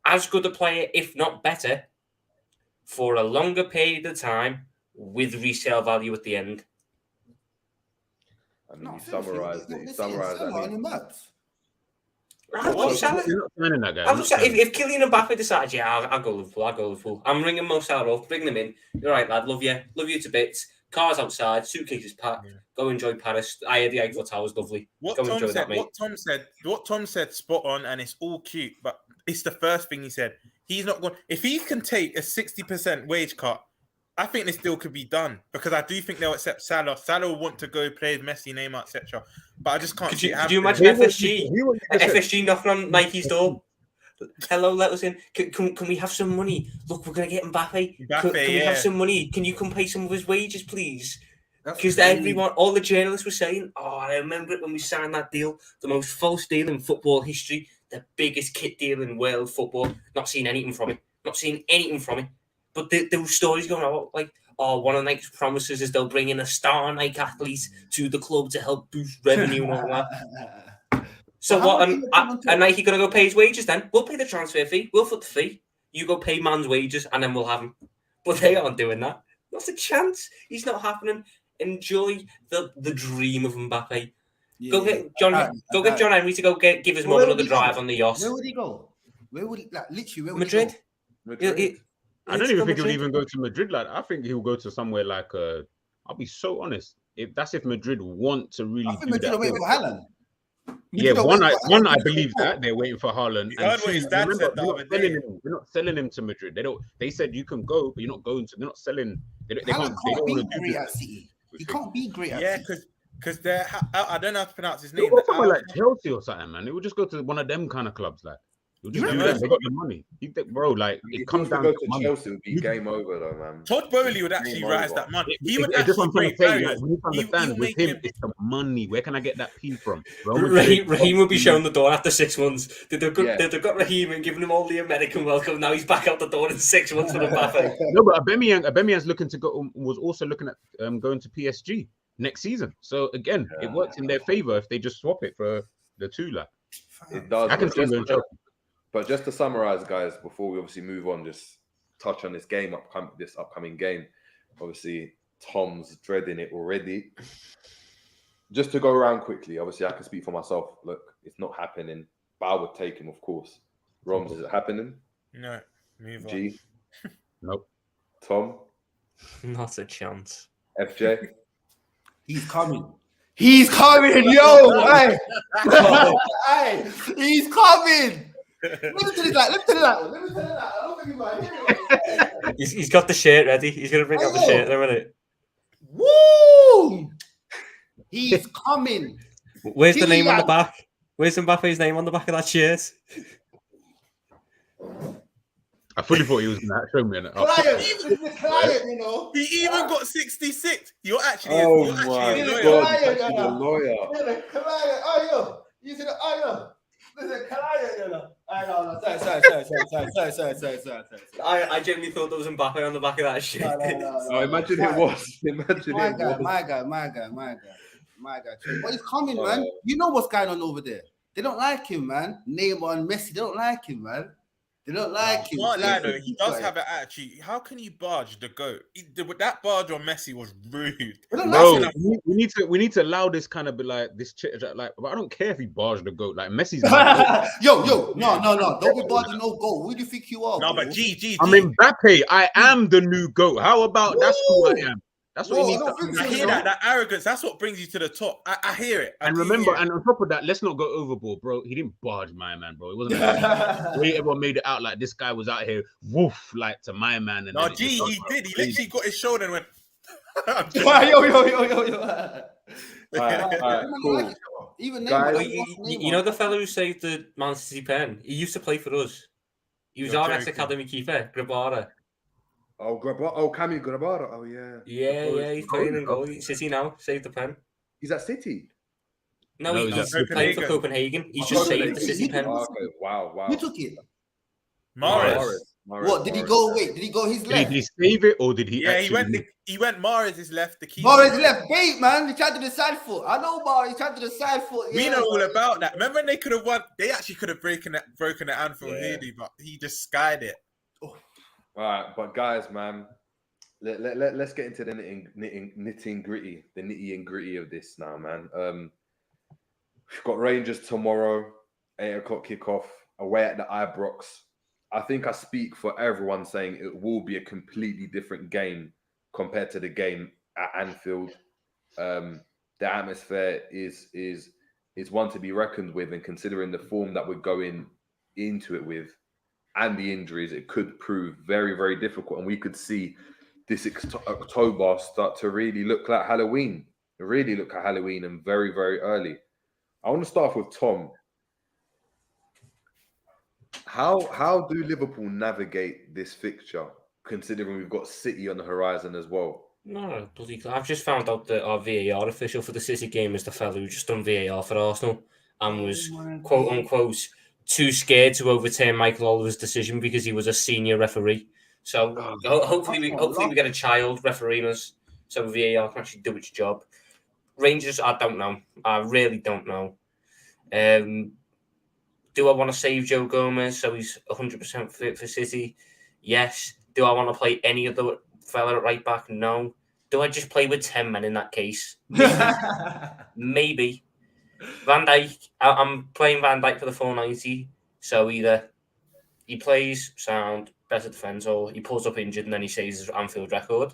as good a player, if not better, for a longer period of time with resale value at the end. I mean, he summarised it. If Kylian Mbappe decides, I'll go Liverpool. I'm ringing Mo Salah up, bring them in. You're right, lad. Love you to bits. Cars outside, suitcases packed. Go enjoy Paris. I hear the Eiffel Tower is lovely. What Tom said, spot on, and it's all cute. But it's the first thing he said. He's not going. If he can take a 60% wage cut, I think this deal could be done because I do think they'll accept Salah. Salah will want to go play with Messi, Neymar, etc. But I just can't. Could you imagine FSG knocking on Nike's door? Hello, let us in. Can we have some money? Look, we're going to get Mbappe. Can we have some money? Can you come pay some of his wages, please? Because all the journalists were saying, I remember it when we signed that deal, the most false deal in football history, the biggest kit deal in world football. Not seeing anything from it. But there were stories going on like, one of Nike's promises is they'll bring in a star Nike athlete to the club to help boost revenue and all that. So what? Are Nike going to go pay his wages then? We'll pay the transfer fee. We'll foot the fee. You go pay man's wages and then we'll have him. But they aren't doing that. Not a chance. He's not happening. Enjoy the dream of Mbappe. Yeah. Go get John Henry to give his mum another drive on the yacht. Where would he go? Where would Madrid? I don't even think he'll even go to Madrid. Like, I think he'll go to somewhere like I'll be so honest. If Madrid want to really do that. Waiting for Haaland. Yeah, I believe that they're waiting for Haaland. You heard what his dad said the other day. We're not selling him to Madrid. They said you can go, but you're not going to. They're not selling. They don't want to do that. He can't be great at City. Because they're. I don't know how to pronounce his name. Go somewhere like Chelsea or something, man. They would just go to one of them kind of clubs, like. They got the money. It comes down to money. Chelsea would be game over, though, man. Todd Bowley would actually rise that money. He would just understand. With him, it's the money. Where can I get that P from? Raheem will be shown the door after 6 months. They've got Raheem and giving him all the American welcome. Now he's back out the door in 6 months for the Mbappe. No, but Aubameyang's looking to go. Was also looking at going to PSG next season. So again, it works in their favor if they just swap it for the two. Like it does. I can see going Chelsea. But just to summarize, guys, before we obviously move on, just touch on this upcoming game. Obviously, Tom's dreading it already. just to go around quickly, obviously I can speak for myself. Look, it's not happening, but I would take him, of course. Romz, is it happening? No, move on. G, Nope. Tom, Not a chance. FJ. He's coming. He's coming, yo! Hey! Hey! He's coming! Let me tell you that. Let me tell you that. I don't think you might hear it. He's got the shirt ready. He's going to bring out the shirt in a minute. Woo! He's coming. Where's the name on the back? Where's Mbappe's name on the back of that shirt? I fully thought he was going to show me. Client, you know. He even got 66. You're actually, Oh you're my actually a lawyer. God, Client, he's you a know. lawyer. You're the client. Oh, yo. You see the yo. There's a client, you know. No. Sorry. I genuinely thought there was Mbappe on the back of that shirt. Oh, imagine it was. Imagine My it guy. But he's coming, man. You know what's going on over there. They don't like him, man. Neymar and Messi, they don't like him, man. They don't like him. Can't lie though, he does have an attitude. How can you barge the goat? That barge on Messi was rude. They don't Bro, like him. we need to allow this kind of be like this chit like. But I don't care if he barged the goat. Like Messi's. My Yo, no. Don't be barging no goal. Who do you think you are? No, bro? but G. I'm Mbappe. I am the new goat. How about that's who I am? That's what Whoa, he needs I don't to think I so, hear you know. that arrogance. That's what brings you to the top. I hear it. I And do remember, hear it. and on top of that, let's not go overboard, bro. He didn't barge my man, bro. It wasn't like we everyone made it out like this guy was out here, woof, like to my man. And No, then it G, just he got did. He crazy. literally got his shoulder and went. Yo. All right, cool. Even Guys, You know the fellow who saved the Man City pen? He used to play for us. He was You're our joking. ex-academy keeper, Grabara. Camille Grabara. Oh, yeah. Yeah, he's playing in goal. City now, saved the pen. He's at City. No, No, he's he's at playing for Copenhagen. He's just saved the City pen. Oh, okay. Wow. Who took it? Mahrez. What did he go? Wait, did he go his left? Did he save it or did he? Yeah, actually... he went Mahrez is left. The keeper. Mahrez left bait, man. He tried to the side foot. I know Mahrez. He tried to the side foot. We Yeah, know all man. about that. Remember when they could have won? They actually could have broken the Anfield really, but he just skied it. All right, but guys, man, let's get into the nitty and gritty of this now, man. We've got Rangers tomorrow, 8 o'clock kickoff, away at the Ibrox. I think I speak for everyone saying it will be a completely different game compared to the game at Anfield. The atmosphere is one to be reckoned with, and considering the form that we're going into it with and the injuries, it could prove very, very difficult. And we could see this October start to really look like Halloween. And very, very early. I want to start with Tom. How do Liverpool navigate this fixture, considering we've got City on the horizon as well? No, bloody. I've just found out that our VAR official for the City game is the fellow who just done VAR for Arsenal and was quote unquote too scared to overturn Michael Oliver's decision because he was a senior referee. So hopefully we get a child refereeing us, so VAR can actually do its job. Rangers, I don't know. I really don't know. Do I want to save Joe Gomez so he's 100% fit for City? Yes. Do I want to play any other fella at right back? No. Do I just play with 10 men in that case? Maybe. Van Dijk, I'm playing Van Dijk for the 490. So either he plays sound, better defence, or he pulls up injured and then he saves his Anfield record.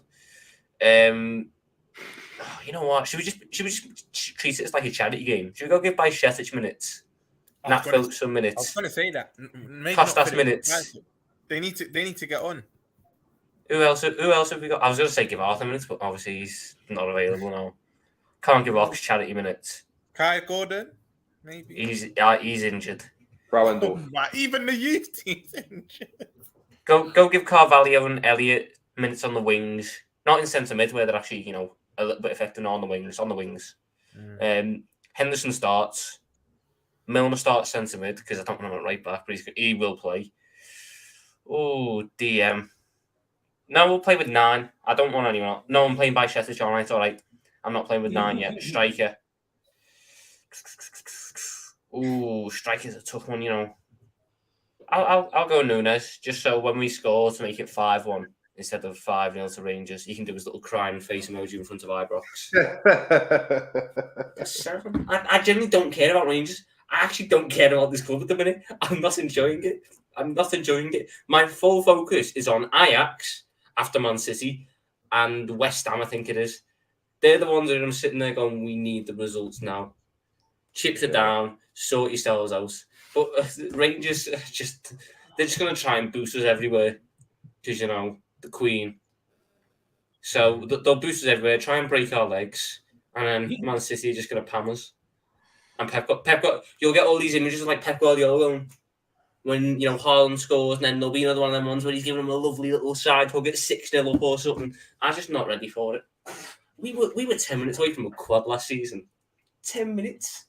You know what? Should we just treat it as like a charity game? Should we go give Bajcetic minutes? Nat Phillips some minutes. I was going to say that. Costas minutes. They need to get on. Who else have we got? I was going to say give Arthur minutes, but obviously he's not available now. Can't give Ox charity minutes. Kai Gordon, maybe. He's injured. Browendorf. Even the youth team's injured. Go give Carvalho and Elliott minutes on the wings. Not in centre mid where they're actually, a little bit effective on the wings. Henderson starts. Milner starts centre mid because I don't want him at right back, but he will play. Oh, DM. No, we'll play with 9. I don't want anyone else. No, I'm playing by Bajcetic, all right, all right. I'm not playing with 9 yet. Striker. Oh, striker's a tough one, I'll go Nunes, just so when we score to make it 5-1, instead of 5-0 to Rangers. He can do his little crying face emoji in front of Ibrox. I genuinely don't care about Rangers. I actually don't care about this club at the minute. I'm not enjoying it. My full focus is on Ajax after Man City and West Ham, I think it is. They're the ones that I'm sitting there going, we need the results now. Chips are down, sort yourselves out. But Rangers, they're just going to try and boost us everywhere. Because, the Queen. So they'll boost us everywhere, try and break our legs. And then Man City are just going to pam us. And Pep got, you'll get all these images of like Pep Guardiola when Haaland scores, and then there'll be another one of them ones where he's giving him a lovely little side hug at 6-0 up or something. I'm just not ready for it. We were 10 minutes away from a quad last season. 10 minutes.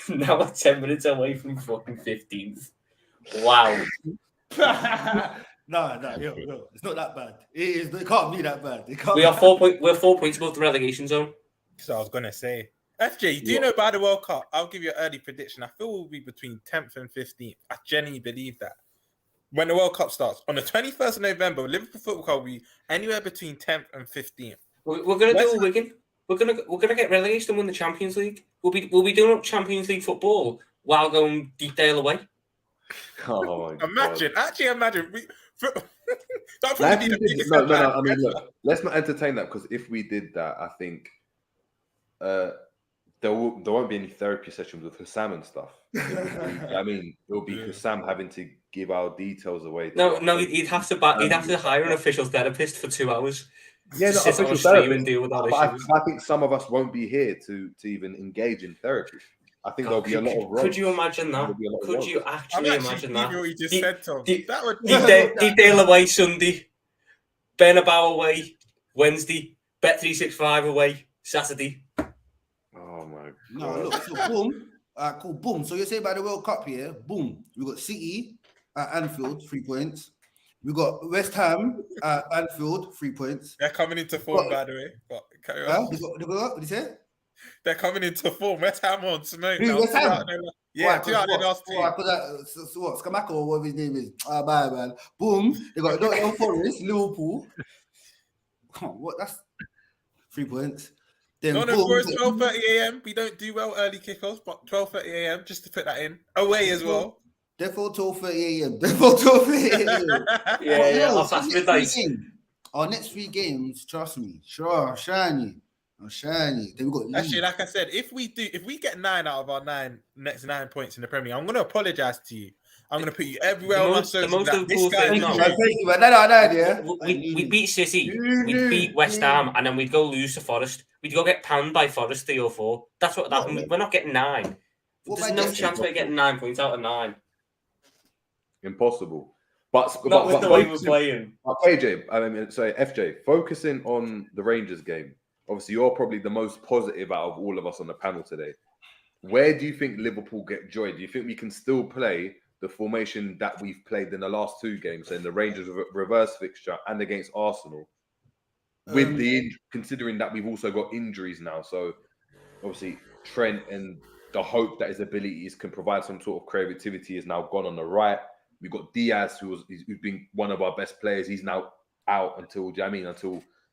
Now we're 10 minutes away from fucking 15th. Wow. No, yo, it's not that bad. It can't be that bad. We're 4 points above the relegation zone. So I was gonna say, FJ, do you know by the World Cup? I'll give you an early prediction. I feel we'll be between 10th and 15th. I genuinely believe that. When the World Cup starts on the 21st of November, Liverpool Football Club will be anywhere between 10th and 15th. We're gonna do a Wigan. We're gonna get relegated and win the Champions League. We'll be doing Champions League football while going deep Dale away. Oh my imagine. That'd probably be the biggest. No. I mean, look, let's not entertain that, because if we did that, I think there won't be any therapy sessions with Hussam and stuff. It will be Hussam having to give our details away. No, he'd have to hire an official therapist for 2 hours. Yeah, to sit on a stream and deal with our issues. I think some of us won't be here to even engage in therapy. I think there'll be a lot of roles. Could you imagine that? Could you actually imagine that? What you just said, Tom. That would Deep Dale away Sunday, Bernabeu away Wednesday, Bet365 away Saturday. Oh my god! No, look, so boom, cool, boom. So you say by the World Cup here, boom. We got City at Anfield, 3 points. We got West Ham at Anfield, 3 points. They're coming into form, by the way. But carry on. What did you say? They're coming into form. West Ham on smoke. West Ham? Yeah, 2 out of the last 2. What? Skamako or whatever his name is. Bye, man. Boom. They got Nottingham Forest, Liverpool. What? That's 3 points. Then Forest, 12:30 a.m. We don't do well early kickoffs, but 12:30 a.m. just to put that in. Away as well. Therefore, 12:30 a.m. Therefore, 12:30 a.m. That's midnight. Our next 3 games, trust me, sure, shiny. Then we got actually, like I said, if we get 9 out of our next 9 points in the Premier League, I'm gonna apologize to you. I'm gonna put you everywhere on my social. We beat City, we beat West Ham, and then we'd go lose to Forest. We'd go get panned by Forest 3 or 4. That's what happened. We're not getting 9. There's no chance we're getting 9 points out of 9. Impossible. But with the way we're playing. FJ, focusing on the Rangers game. Obviously, you're probably the most positive out of all of us on the panel today. Where do you think Liverpool get joy? Do you think we can still play the formation that we've played in the last 2 games, in the Rangers reverse fixture and against Arsenal, with considering that we've also got injuries now? So obviously Trent, and the hope that his abilities can provide some sort of creativity, is now gone on the right. We've got Diaz, who's been one of our best players. He's now out until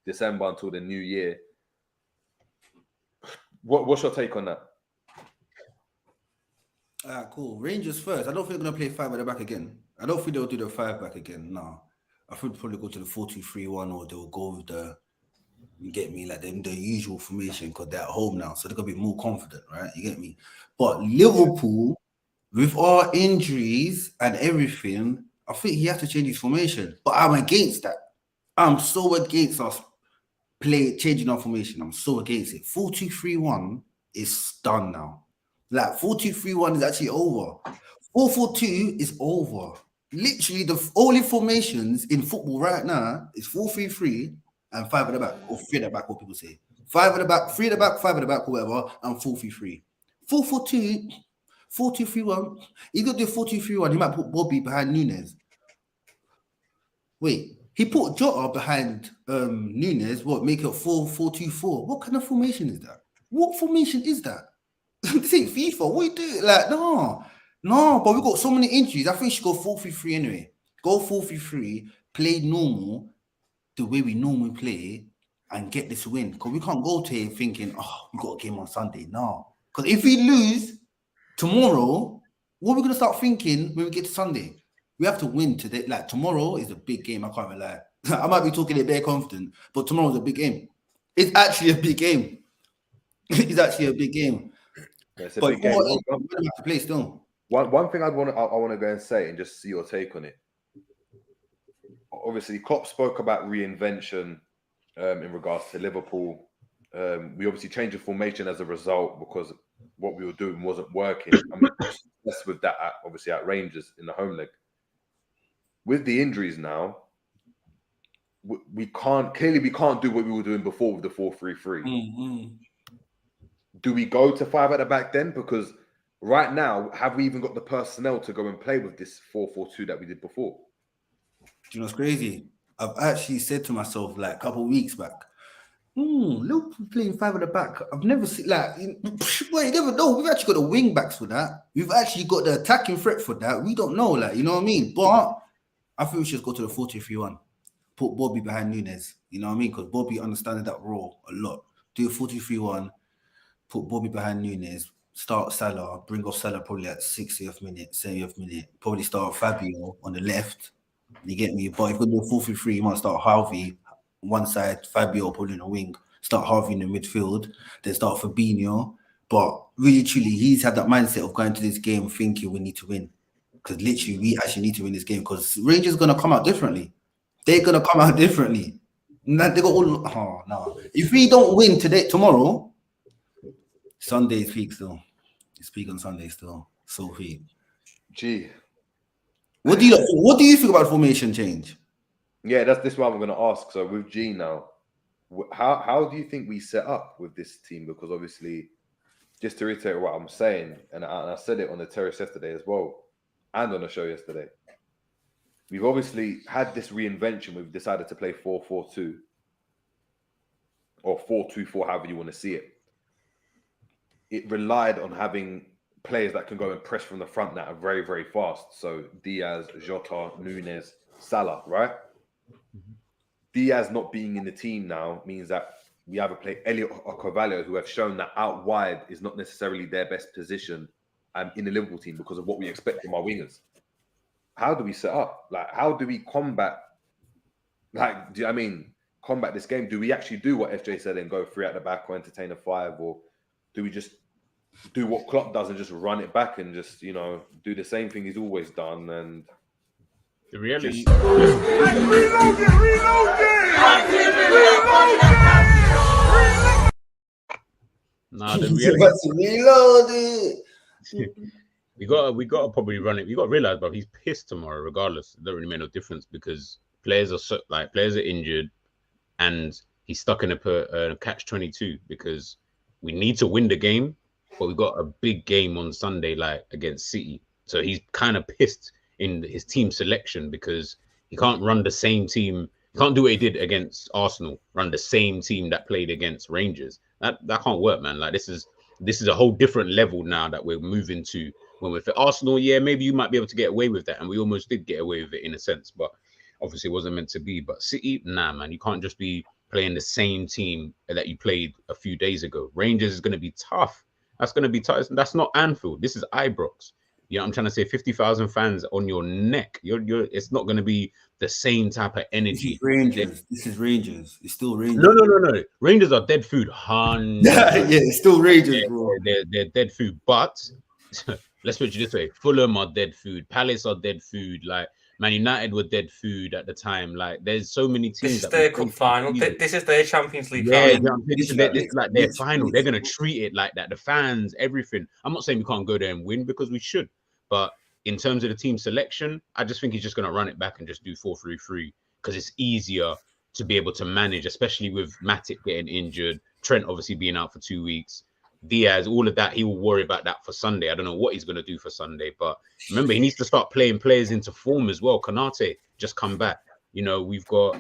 December, until the new year. What's your take on that? Cool. Rangers first. I don't think they're going to play 5 at the back again. I don't think they'll do the 5 back again. No. I think they'll probably go to the 4-2-3-1, or they'll go with the usual formation, because they're at home now. So they're going to be more confident, right? You get me? But Liverpool, with our injuries and everything, I think he has to change his formation. But I'm against that. I'm so against us changing our formation. I'm so against it. 4-2-3-1 is done now. Like 4-2-3-1 is actually over. 4-4-2 is over. Literally, the only formations in football right now is 4-3-3 and 5 at the back, or 3 at the back, what people say. 5 at the back, 3 at the back, 5 at the back, whatever, and 4-3-3. 4-4-2, 4-2-3-1. He's going to do 4-2-3-1. He might put Bobby behind Nunes. Wait, he put Jota behind Nunes. What, make it 4-4-2-4? What kind of formation is that? What formation is that? This ain't FIFA. What are you doing? Like, no, but we got so many injuries. I think you should go 4-3-3 anyway. Go 4-3-3. play normal the way we normally play and get this win. Because we can't go to here thinking, oh, we got a game on Sunday. No. Because if we lose tomorrow, what are we going to start thinking when we get to Sunday? We have to win today. Like, tomorrow is a big game. I can't even lie. I might be talking it very confident, but tomorrow's a big game. It's actually a big game. It's actually a big game. It's a But big game. we have to play still. One thing I want to go and say and just see your take on it. Obviously, Klopp spoke about reinvention in regards to Liverpool. We obviously changed the formation as a result because what we were doing wasn't working. I mean, that's with that obviously at Rangers in the home leg. With the injuries now, we can't do what we were doing before with the 4-3-3. Mm-hmm. Do we go to 5 at the back then? Because right now, have we even got the personnel to go and play with this 4-4-2 that we did before? Do you know what's crazy? I've actually said to myself like a couple of weeks back, Liverpool playing 5 at the back. I've never seen well, you never know. We've actually got the wing backs for that. We've actually got the attacking threat for that. We don't know, like, you know what I mean? But I think we should go to the 4-2-3-1. Put Bobby behind Núñez. You know what I mean? Because Bobby understands that role a lot. Do a 4-2-3-1. Put Bobby behind Núñez. Start Salah. Bring off Salah probably at 60th minute, 70th minute. Probably start Fabio on the left. You get me? But if we're doing 4-3-3, you might start Harvey one side, Fabio probably in the wing. Start Harvey in the midfield. Then start Fabinho. But really, truly, he's had that mindset of going to this game thinking we need to win. Because literally, we actually need to win this game. Because Rangers are going to come out differently. They're going to come out differently. They got all... Oh, no. If we don't win tomorrow, Sunday is peak still. It's peak on Sunday still. So peak. Gee. What do you think about formation change? Yeah, this what I'm going to ask. So with G now, how do you think we set up with this team? Because obviously, just to reiterate what I'm saying, and I said it on the terrace yesterday as well, and on the show yesterday, we've obviously had this reinvention. We've decided to play 4-4-2 or 4-2-4, however you want to see it. It relied on having players that can go and press from the front that are very, very fast. So Diaz, Jota, Núñez, Salah, right? Mm-hmm. Diaz not being in the team now means that we either play Elliot or Carvalho, who have shown that out wide is not necessarily their best position in the Liverpool team because of what we expect from our wingers. How do we set up? Like, how do we combat? Like, combat this game? Do we actually do what FJ said and go 3 at the back or entertain a 5, or do we just do what Klopp does and just run it back and just, do the same thing he's always done? And the reality, we got to probably run it. We got to realize, bro, he's pissed tomorrow. Regardless, it doesn't really make no difference because players are injured, and he's stuck in a catch-22 because we need to win the game, but we got a big game on Sunday, like against City. So he's kind of pissed in his team selection because he can't run the same team. He can't do what he did against Arsenal, run the same team that played against Rangers. That can't work, man. Like, this is a whole different level now that we're moving to. When we're for Arsenal, yeah, maybe you might be able to get away with that, and we almost did get away with it in a sense, but obviously it wasn't meant to be. But City, nah, man, you can't just be playing the same team that you played a few days ago. Rangers is going to be tough. That's going to be tough. That's not Anfield. This is Ibrox. You know what I'm trying to say? 50,000 fans on your neck. It's not going to be the same type of energy. This is Rangers. It's still Rangers. No. Rangers are dead food. Yeah, it's still Rangers, bro. They're dead food. But let's put it this way: Fulham are dead food. Palace are dead food. Like, Man United were dead food at the time. Like, there's so many teams. This is their cup final. This is their Champions League final. This is like their final. They're gonna treat it like that. The fans, everything. I'm not saying we can't go there and win because we should, but in terms of the team selection, I just think he's just gonna run it back and just do 4-3-3 because it's easier to be able to manage, especially with Matic getting injured, Trent obviously being out for 2 weeks. Diaz, all of that, he will worry about that for Sunday. I don't know what he's going to do for Sunday, but remember, he needs to start playing players into form as well. Konate just come back. We've got,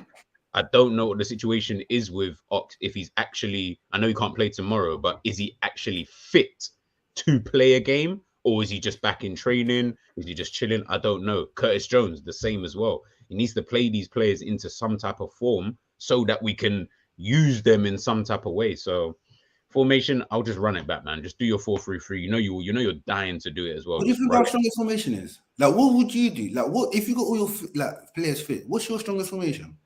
I don't know what the situation is with Ox, if he's actually, I know he can't play tomorrow, but is he actually fit to play a game? Or is he just back in training? Is he just chilling? I don't know. Curtis Jones, the same as well. He needs to play these players into some type of form so that we can use them in some type of way. So formation, I'll just run it back, man. Just do your 4-3-3. You know you're dying to do it as well. What do you think our strongest formation is? Like, what would you do? Like, what if you got all your players fit? What's your strongest formation?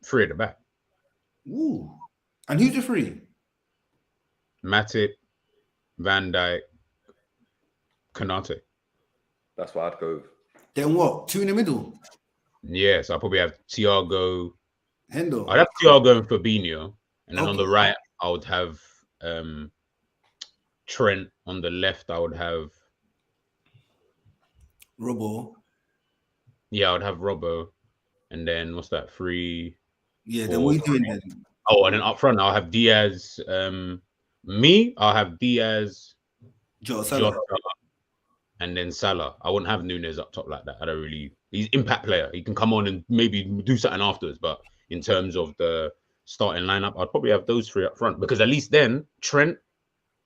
3 at the back. Ooh, and who's the 3? Matip, Van Dijk, Konate. That's what I'd go with. Then what? 2 in the middle. Yeah, so I'll probably have Thiago. Hendo. I'd have Thiago and Fabinho. And then on the right, I would have Trent. On the left, I would have Robbo. Yeah, I would have Robbo. And then what's that? 3. Yeah, then what are you doing then? Oh, and then up front, I'll have Diaz. I'll have Diaz, Jota, and then Salah. I wouldn't have Nunes up top like that. I don't really. He's impact player. He can come on and maybe do something afterwards. But in terms of the starting lineup, I'd probably have those 3 up front because at least then Trent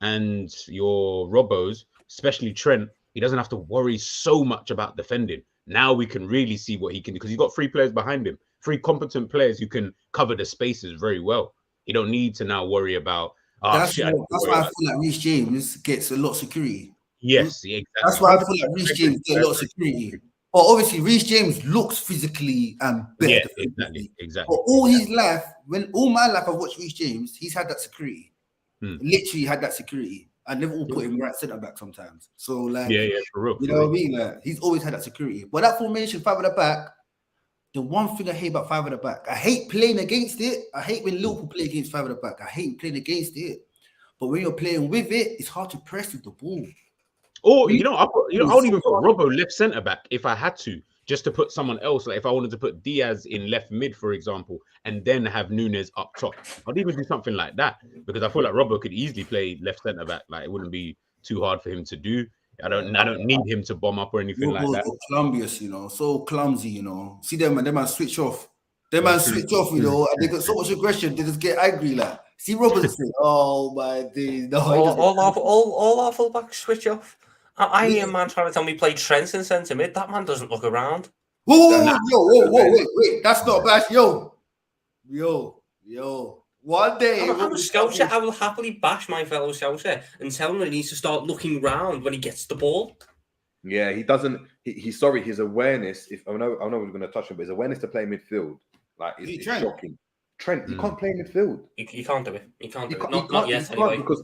and your Robbos, especially Trent, he doesn't have to worry so much about defending. Now we can really see what he can do because he's got 3 players behind him, 3 competent players who can cover the spaces very well. You don't need to now worry about. That's why I feel like Reece James gets a lot of security. Yes, exactly. That's why I feel like Reece James gets a lot of security. But obviously, Reece James looks physically and better. Yeah, exactly. But all his life, all my life I've watched Reece James, he's had that security. Literally had that security. I never will put him right centre back sometimes. So like, for real. You know what I mean? Like, he's always had that security. But that formation, 5 at the back, the one thing I hate about 5 at the back, I hate playing against it. I hate when Liverpool play against 5 at the back. I hate playing against it. But when you're playing with it, it's hard to press with the ball. Or I would even put Robbo left centre back if I had to, just to put someone else. Like if I wanted to put Diaz in left mid, for example, and then have Nunes up top, I'd even do something like that because I feel like Robbo could easily play left centre back. Like it wouldn't be too hard for him to do. I don't need him to bomb up or anything like that. So clumsy, See them and man switch off. Them man switch off, and they got so much aggression, they just get angry. Like, see Robertson. Oh my days. No, all our fullbacks switch off. I hear a man trying to tell me play Trent in centre mid. That man doesn't look around. Whoa, wait. That's not bad. Yo. One day. I'm a Scouser. I will happily bash my fellow Scouser and tell him that he needs to start looking round when he gets the ball. Yeah, he doesn't. He's sorry. His awareness. If I know we're going to touch him, but his awareness to play midfield, like, is shocking. Trent, he can't play midfield. He can't do it. He can't do it. Not yet, anyway. Because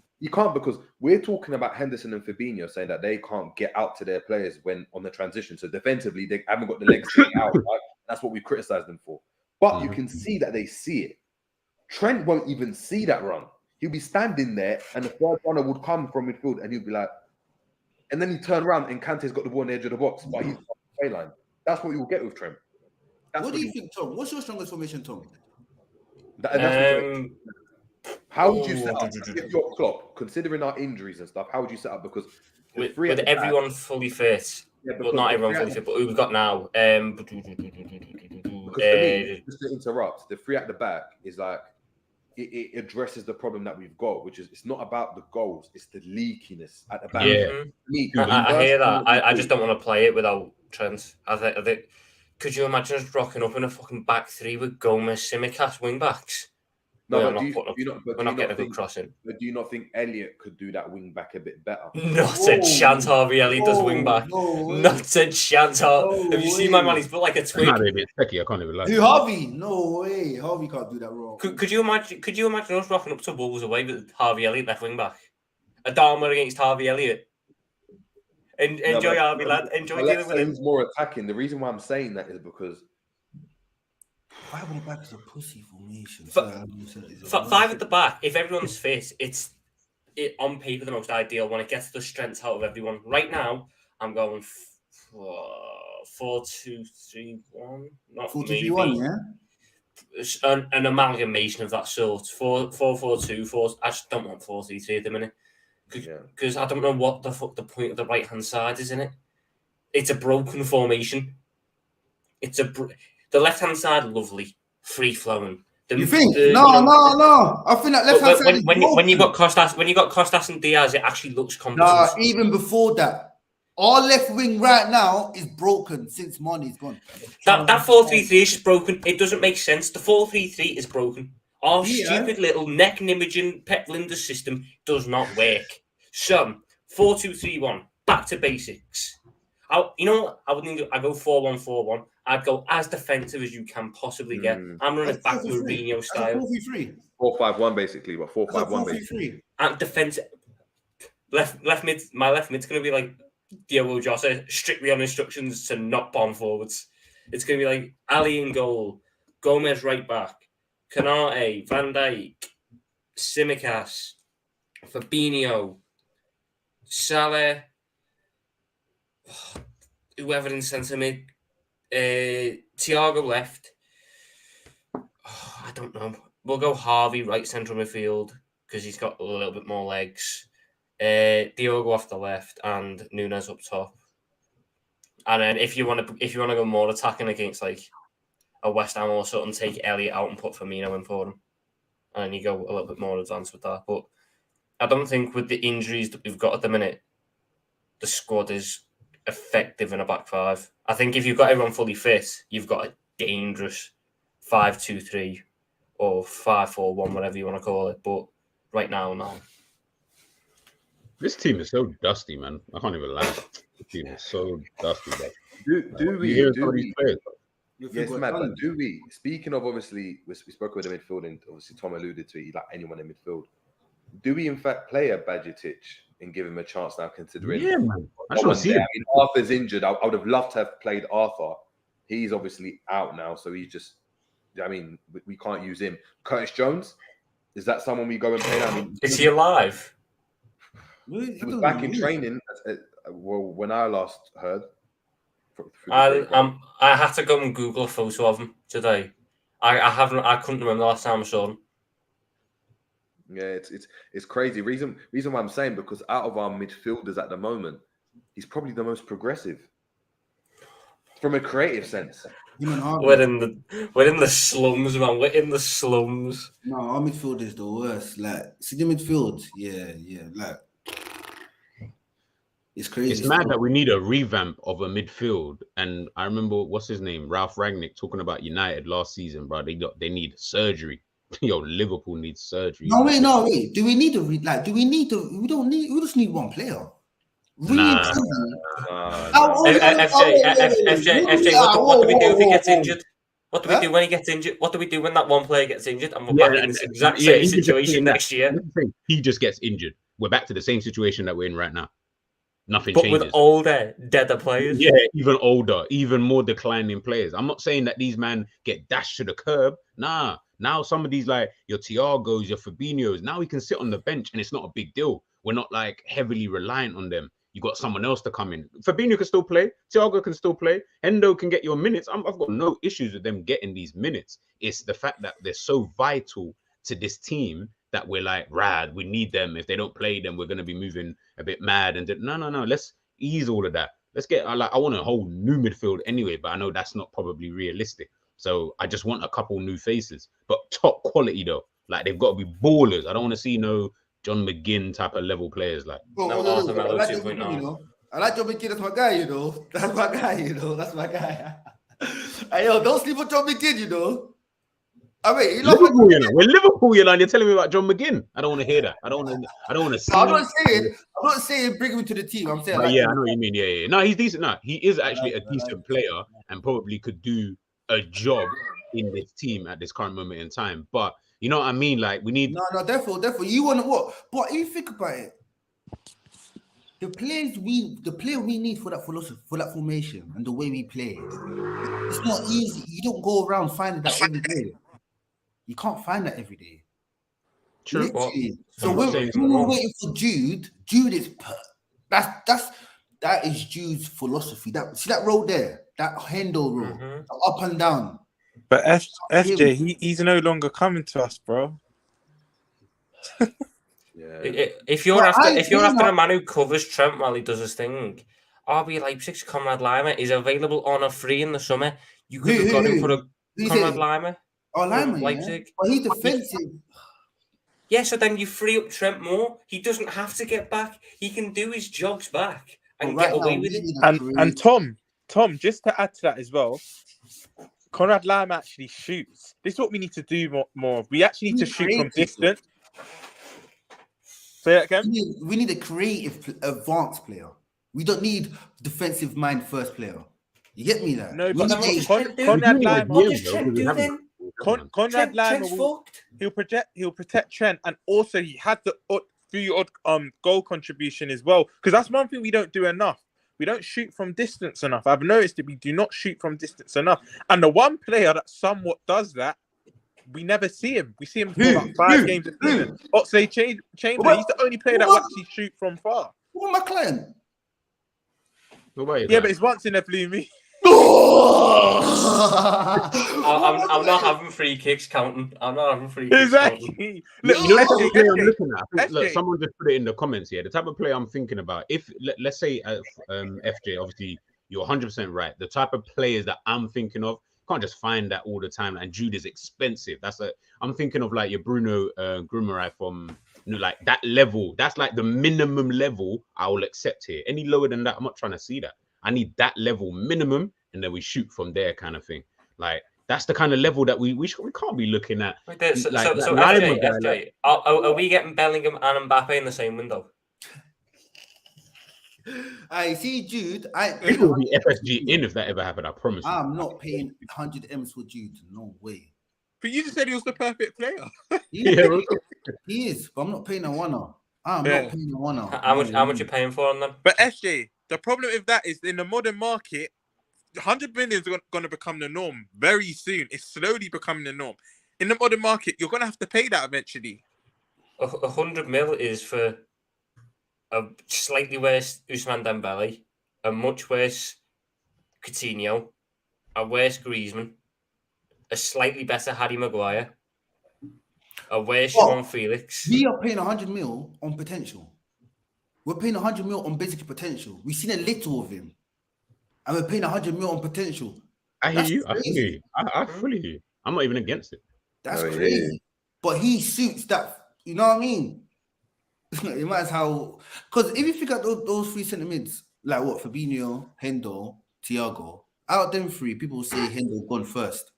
we're talking about Henderson and Fabinho saying that they can't get out to their players when on the transition. So defensively, they haven't got the legs to get out. Right? That's what we criticise them for. But you can see that they see it. Trent won't even see that run. He'll be standing there, and the third runner would come from midfield, and he'll be like, and then he turn around, and Kante's got the ball on the edge of the box, but he's on the play line. That's what you'll get with Trent. What do you think, Tom? What's your strongest formation, Tom? How would you set up if you're Klopp, considering our injuries and stuff? How would you set up? Because with everyone fully fit, well, not everyone fully fit, but who we've got now. Because for me, just to interrupt, the 3 at the back is like it addresses the problem that we've got, which is it's not about the goals, it's the leakiness at the back. Yeah, I hear that. I just don't want to play it without Trent. I think. Could you imagine us rocking up in a fucking back 3 with Gomez, Simicast, wing backs? No, we're not getting a good crossing. But do you not think Elliott could do that wing back a bit better? Not a chance Harvey Elliott does wing back. Not a chance. Have you seen my man? He's built like a twig. Not a bit tricky. I can't even lie. Who, Harvey? No way. Harvey can't do that wrong. Could you imagine us rocking up to Wolves away with Harvey Elliott left wing back? Adama against Harvey Elliott. Enjoy Harvey, lad. Enjoy dealing with him. More attacking. The reason why I'm saying that is because 5 at the back is a pussy formation. 5 at the back, if everyone's fit, it's on paper the most ideal when it gets the strength out of everyone. Right now, I'm going 4-2-3-1. Not 4-2-3-1, yeah? An amalgamation of that sort. 4-4-2. I just don't want 4-3-3 at the minute. Because I don't know what the fuck the point of the right-hand side is in it. It's a broken formation. The left-hand side, lovely, free-flowing. You think? No. I think that left-hand side when you got Costas and Diaz, it actually looks competent. Nah, even before that, Our left wing right now is broken since Mane's gone. That 4-3-3 is broken. It doesn't make sense. The 4-3-3 is broken. Our stupid little neck nimaging Pep Linders system does not work. So 4-2-3-1, back to basics. You know what? I go 4-1-4-1. I'd go as defensive as you can possibly get. I'm running back Mourinho style. 4-3-3. 4-5-1 basically, but 4-5-1 basically. And And defensive. Left mid. My left mid's gonna be like Diogo Jota, strictly on instructions to not bomb forwards. It's gonna be like Ali in goal, Gomez right back, Canate, Van Dijk, Tsimikas, Fabinho, Salah, whoever in centre mid, Thiago left. I don't know. We'll go Harvey right central midfield because he's got a little bit more legs. Diogo off the left and Nunes up top. And then if you want to go more attacking against like a West Ham or something, take Elliott out and put Firmino in for them. And then you go a little bit more advanced with that. But I don't think with the injuries that we've got at the minute, the squad is effective in a back five. I think if you've got everyone fully fit, you've got a dangerous 5-2-3 or 5-4-1, whatever you want to call it. But right now, no. This team is so dusty, man. I can't even lie. This team is so dusty, bro. Do we? Yes, man. But do we? Speaking of, obviously, we spoke with the midfield, and obviously Tom alluded to it. Like anyone in midfield, do we in fact play a Bajcetic and give him a chance now? Considering, Yeah, man. I just want to see it. I mean, Arthur's injured. I would have loved to have played Arthur. He's obviously out now, so he's just. I mean, we can't use him. Curtis Jones, is that someone we go and play? I mean, Is he alive? he was back in training. Well, when I last heard. I had to go and Google a photo of him today. I couldn't remember the last time I saw him. Yeah, it's crazy. Reason why I'm saying, because out of our midfielders at the moment, he's probably the most progressive from a creative sense. We're in the slums, man. We're in the slums. No, our midfield is the worst. Like, see the midfield, yeah. Like, it's crazy. It's mad that we need a revamp of a midfield. And I remember, what's his name? Ralph Rangnick talking about United last season, bro. They need surgery. Yo, Liverpool needs surgery. No, wait. Do we need to we don't need. We just need one player. FJ, what do we do if he gets injured? What do we do when he gets injured? What do we do when that one player gets injured and we're back in this exact same situation next year? He just gets injured. We're back to the same situation that we're in right now. Nothing but changes. With older, deader players. Yeah, even older, even more declining players. I'm not saying that these men get dashed to the curb. Nah. Now some of these, like your Thiagos, your Fabinhos, now we can sit on the bench and it's not a big deal. We're not like heavily reliant on them. You got someone else to come in. Fabinho can still play. Thiago can still play. Endo can get your minutes. I've got no issues with them getting these minutes. It's the fact that they're so vital to this team that we're like, rad, we need them. If they don't play, then we're going to be moving a bit mad. And no. Let's ease all of that. Let's get, I want a whole new midfield anyway, but I know that's not probably realistic. So I just want a couple new faces, but top quality though. Like they've got to be ballers. I don't want to see no John McGinn type of level players. Like, I like John McGinn. That's my guy, That's my guy. Hey, yo, don't sleep on John McGinn, I mean, Liverpool, We're Liverpool, and you're telling me about John McGinn. I don't want to hear that. I don't want to see. I'm not saying bring him to the team. I'm saying, I know what you mean. Yeah. No, he's decent. No, he is actually a decent player and probably could do a job in this team at this current moment in time. But you know what I mean? Like we need. No, therefore, you want to what? But if you think about it, the player we need for that philosophy, for that formation, and the way we play, it's not easy. You don't go around finding that every day. You can't find that every day. True. So we're waiting for Jude. Jude is that is Jude's philosophy. See that road there, that Hendo road, up and down. But FJ, he's no longer coming to us, bro. Yeah. If you're after a man who covers Trent while he does his thing, RB Leipzig's Conrad Lima is available on a free in the summer. You could have got him for a Conrad Lima. Oh, Lima, Leipzig. Yeah. But he's defensive. Yeah, so then you free up Trent more. He doesn't have to get back. He can do his jogs back and But get away with it. And Tom, just to add to that as well, Conrad Lime actually shoots. This is what we need to do more. We actually need to shoot from distance. Say that again. We need a creative, advanced player. We don't need defensive mind first player. You get me there? No, We but need Conrad Lime. What does Trent do then? Conrad Lime Trent's fucked. he'll protect Trent, and also he had the few goal contribution as well. Because that's one thing we don't do enough. We don't shoot from distance enough. I've noticed that we do not shoot from distance enough. And the one player that somewhat does that, we never see him. We see him for like 5 games a season. Oxlade-Chamberlain, he's the only player that will actually shoot from far. What my client? Yeah, but it's once in a blue moon. I'm not having free kicks counting. I'm not having free kicks counting. Exactly. You know the type of player I'm SJ, looking at? I think, look, SJ. someone just put it in the comments here. The type of player I'm thinking about, if let's say FJ, obviously you're 100% right. The type of players that I'm thinking of, can't just find that all the time. And Jude is expensive. I'm thinking of like your Bruno Guimaraes from like that level. That's like the minimum level I will accept here. Any lower than that, I'm not trying to see that. I need that level minimum, and then we shoot from there, kind of thing. Like that's the kind of level that we can't be looking at. So like, FJ, are we getting Bellingham and Mbappe in the same window? I see Jude. It will be FSG in if that ever happened. I promise you. I'm not paying 100 M's for Jude. No way. But you just said he was the perfect player. He is, but I'm not paying a one-off. I'm not paying a one-off. How much you paying for on them? But SJ, the problem with that is in the modern market, 100 million is going to become the norm very soon. It's slowly becoming the norm. In the modern market, you're going to have to pay that eventually. 100 mil is for a slightly worse Ousmane Dembele, a much worse Coutinho, a worse Griezmann, a slightly better Harry Maguire, a worse João Felix. We are paying 100 mil on potential. We're paying 100 mil on basic potential. We've seen a little of him. And we're paying 100 mil on potential. I hear you. I fully hear you. I'm not even against it. That's crazy. But he suits that. You know what I mean? It matters how. Because if you figure out those 3 centre mids, like what, Fabinho, Hendo, Thiago, out of them 3, people will say Hendo gone first.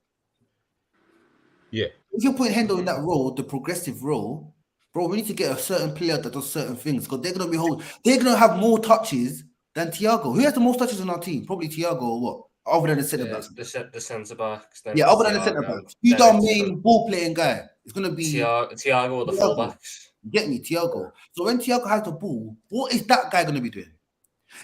Yeah. If you're putting Hendo in that role, the progressive role, bro, we need to get a certain player that does certain things because they're gonna have more touches than Thiago. Who has the most touches on our team? Probably Thiago or what? Other than the centre backs. The centre backs. Yeah, other than the centre backs. Who's our main ball playing guy? It's gonna be Thiago or the full backs. Get me, Thiago. So when Thiago has the ball, what is that guy gonna be doing?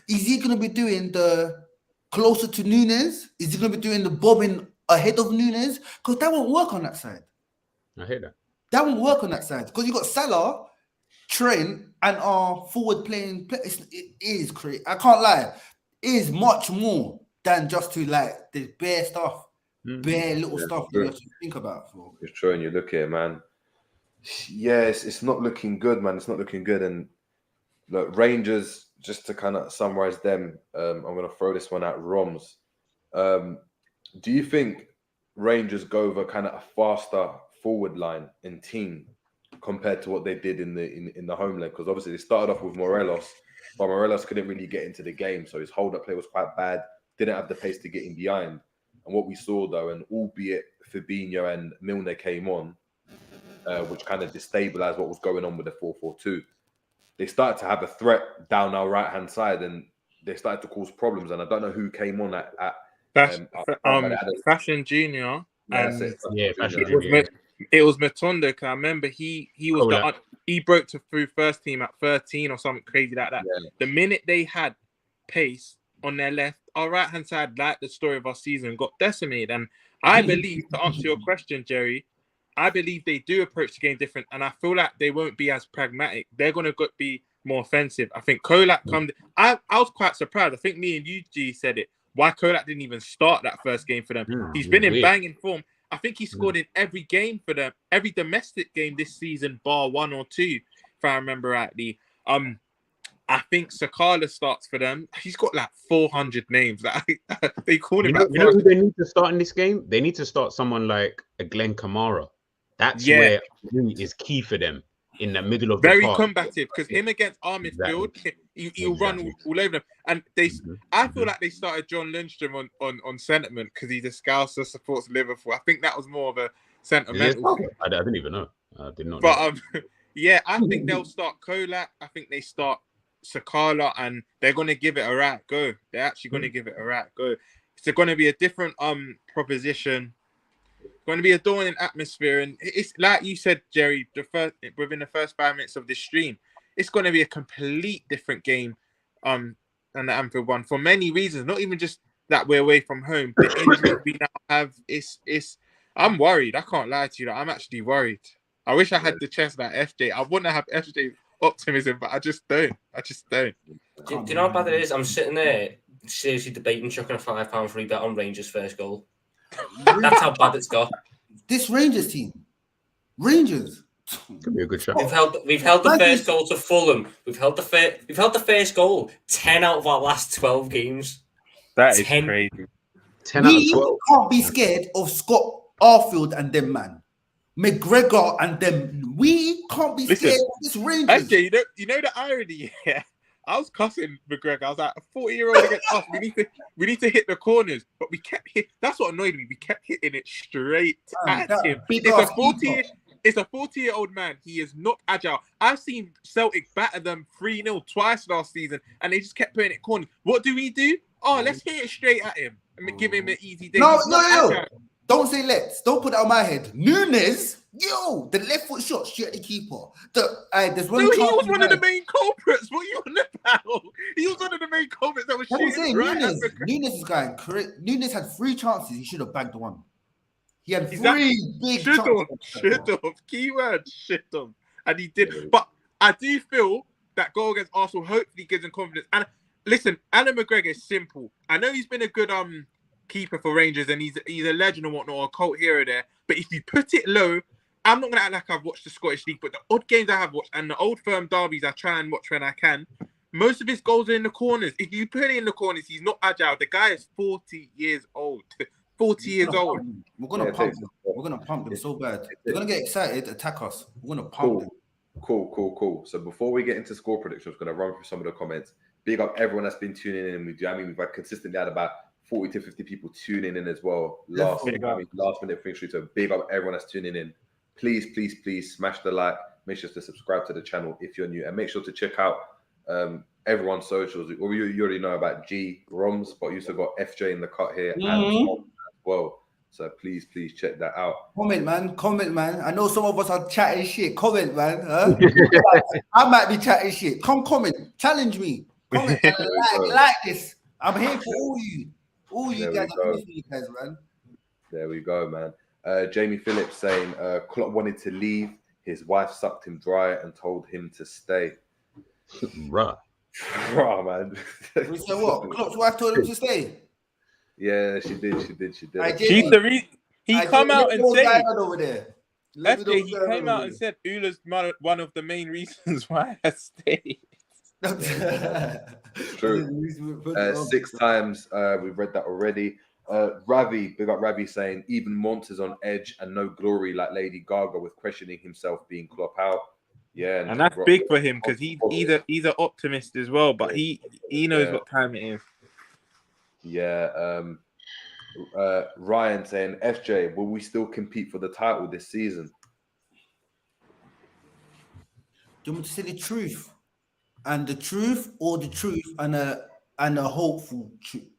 Is he gonna be doing the closer to Nunes? Is he gonna be doing the bobbing ahead of Nunes? Because that won't work on that side. I hear that. That won't work on that side because you got Salah, Trent, and our forward playing. It is crazy. I can't lie. It is much more than just to like the bare stuff, bare little stuff that you have to think about. It's true, and you look at it, man. Yes, it's not looking good, man. It's not looking good. And look, Rangers, just to kind of summarize them, I'm going to throw this one at Romz. Do you think Rangers go over kind of a faster forward line and team compared to what they did in the home leg? Because obviously they started off with Morelos, but Morelos couldn't really get into the game, so his hold-up play was quite bad. Didn't have the pace to get in behind. And what we saw though, and albeit Fabinho and Milner came on, which kind of destabilized what was going on with the 4-4-2. They started to have a threat down our right-hand side, and they started to cause problems. And I don't know who came on at Fashion Junior. Fashion Junior. It was Matondo. I remember he was he broke through first team at 13 or something crazy like that. Yeah. The minute they had pace on their left, our right-hand side, like the story of our season, got decimated. And I believe, to answer your question, Jerry, I believe they do approach the game different, and I feel like they won't be as pragmatic. They're going to be more offensive. I think Kolak I was quite surprised. I think me and Yuji said it. Why Kolak didn't even start that first game for them. He's been in banging form. I think he scored in every game for them, every domestic game this season, bar 1 or 2, if I remember rightly. I think Sakala starts for them. He's got like 400 names. They call him. You know who they need to start in this game? They need to start someone like a Glenn Kamara. That's where is key for them in the middle of very the park. combative because him against our midfield, He'll run all over them. And I feel like they started John Lindstrom on sentiment because he's a Scouser, supports Liverpool. I think that was more of a sentimental thing. I didn't even know. I did not. But yeah, I think they'll start Kolak. I think they start Sakala, and they're going to give it a right go. They're actually going to give it a right go. It's going to be a different proposition. Going to be a daunting atmosphere, and it's like you said, Jerry. Within the first 5 minutes of this stream, it's going to be a complete different game than the Anfield one for many reasons. Not even just that we're away from home. The injuries we now have, I'm worried. I can't lie to you. I'm actually worried. I wish I had the chest like FJ. I wouldn't have FJ optimism, but I just don't. Do you know how bad it is? I'm sitting there seriously debating chucking a £5 free bet on Rangers' first goal. That's how bad it's got. This Rangers team. Rangers. Could be a good shot. We've held the first goal to Fulham. We've held the first goal 10 out of our last 12 games. That is crazy. 10 out of 12. We can't be scared of Scott Arfield and them, man. McGregor and them. We can't be scared of this Rangers. Actually, you know the irony. Yeah, I was cussing McGregor. I was like, a 40-year-old against us. We need to hit the corners, but we kept hitting. That's what annoyed me. We kept hitting it straight at him. It's a 40-year-old man. He is not agile. I've seen Celtic batter them 3-0 twice last season, and they just kept putting it corners. What do we do? Oh, let's hit it straight at him and give him an easy day. No. Don't say let's. Don't put that on my head. Nunes, the left foot shot straight at the keeper. There's one. No, he was one of the main culprits. What are you on about? He was one of the main culprits that was shooting right at the... Nunes is going correct. Nunes had 3 chances. He should have bagged one. He had 3 big chances. Should have. Keyword, should have. And he did. But I do feel that goal against Arsenal hopefully gives him confidence. And listen, Alan McGregor is simple. I know he's been a good keeper for Rangers, and he's a legend and whatnot, or a cult hero there. But if you put it low, I'm not gonna act like I've watched the Scottish League, but the odd games I have watched and the old firm derbies I try and watch when I can, most of his goals are in the corners. If you put it in the corners, he's not agile. The guy is 40 years old. 40 years old. We're gonna pump him. We're gonna pump him so bad. They're gonna get excited, attack us. We're gonna pump him. Cool. So before we get into score predictions, we're gonna run through some of the comments. Big up everyone that's been tuning in. We've had consistently had about 40 to 50 people tuning in as well. Last minute finish. So big up everyone that's tuning in. Please smash the like. Make sure to subscribe to the channel if you're new, and make sure to check out everyone's socials. You already know about Romz, but you also got FJ in the cut here and Tom as well. So please check that out. Comment, man. I know some of us are chatting shit. Comment, man. Huh? I might be chatting shit. Come comment. Challenge me. Comment. like this. I'm here for all you guys. Man. There we go, man. Jamie Phillips saying Klopp wanted to leave. His wife sucked him dry and told him to stay. Bruh, man. We said what? Klopp's wife told him to stay. Yeah, she did. She's the reason he come out and said over there. FJ, he came out and said Ula's one of the main reasons why I stayed. True. 6 times. We've read that already. Ravi, big up Ravi, saying even Montes on edge and no glory like Lady Gaga with questioning himself being Klopp out. Yeah, and that's big for him because he's an optimist as well, but he knows what time it is. Yeah. Ryan saying, FJ, will we still compete for the title this season? Do you want me to say the truth? And the truth and a hopeful truth.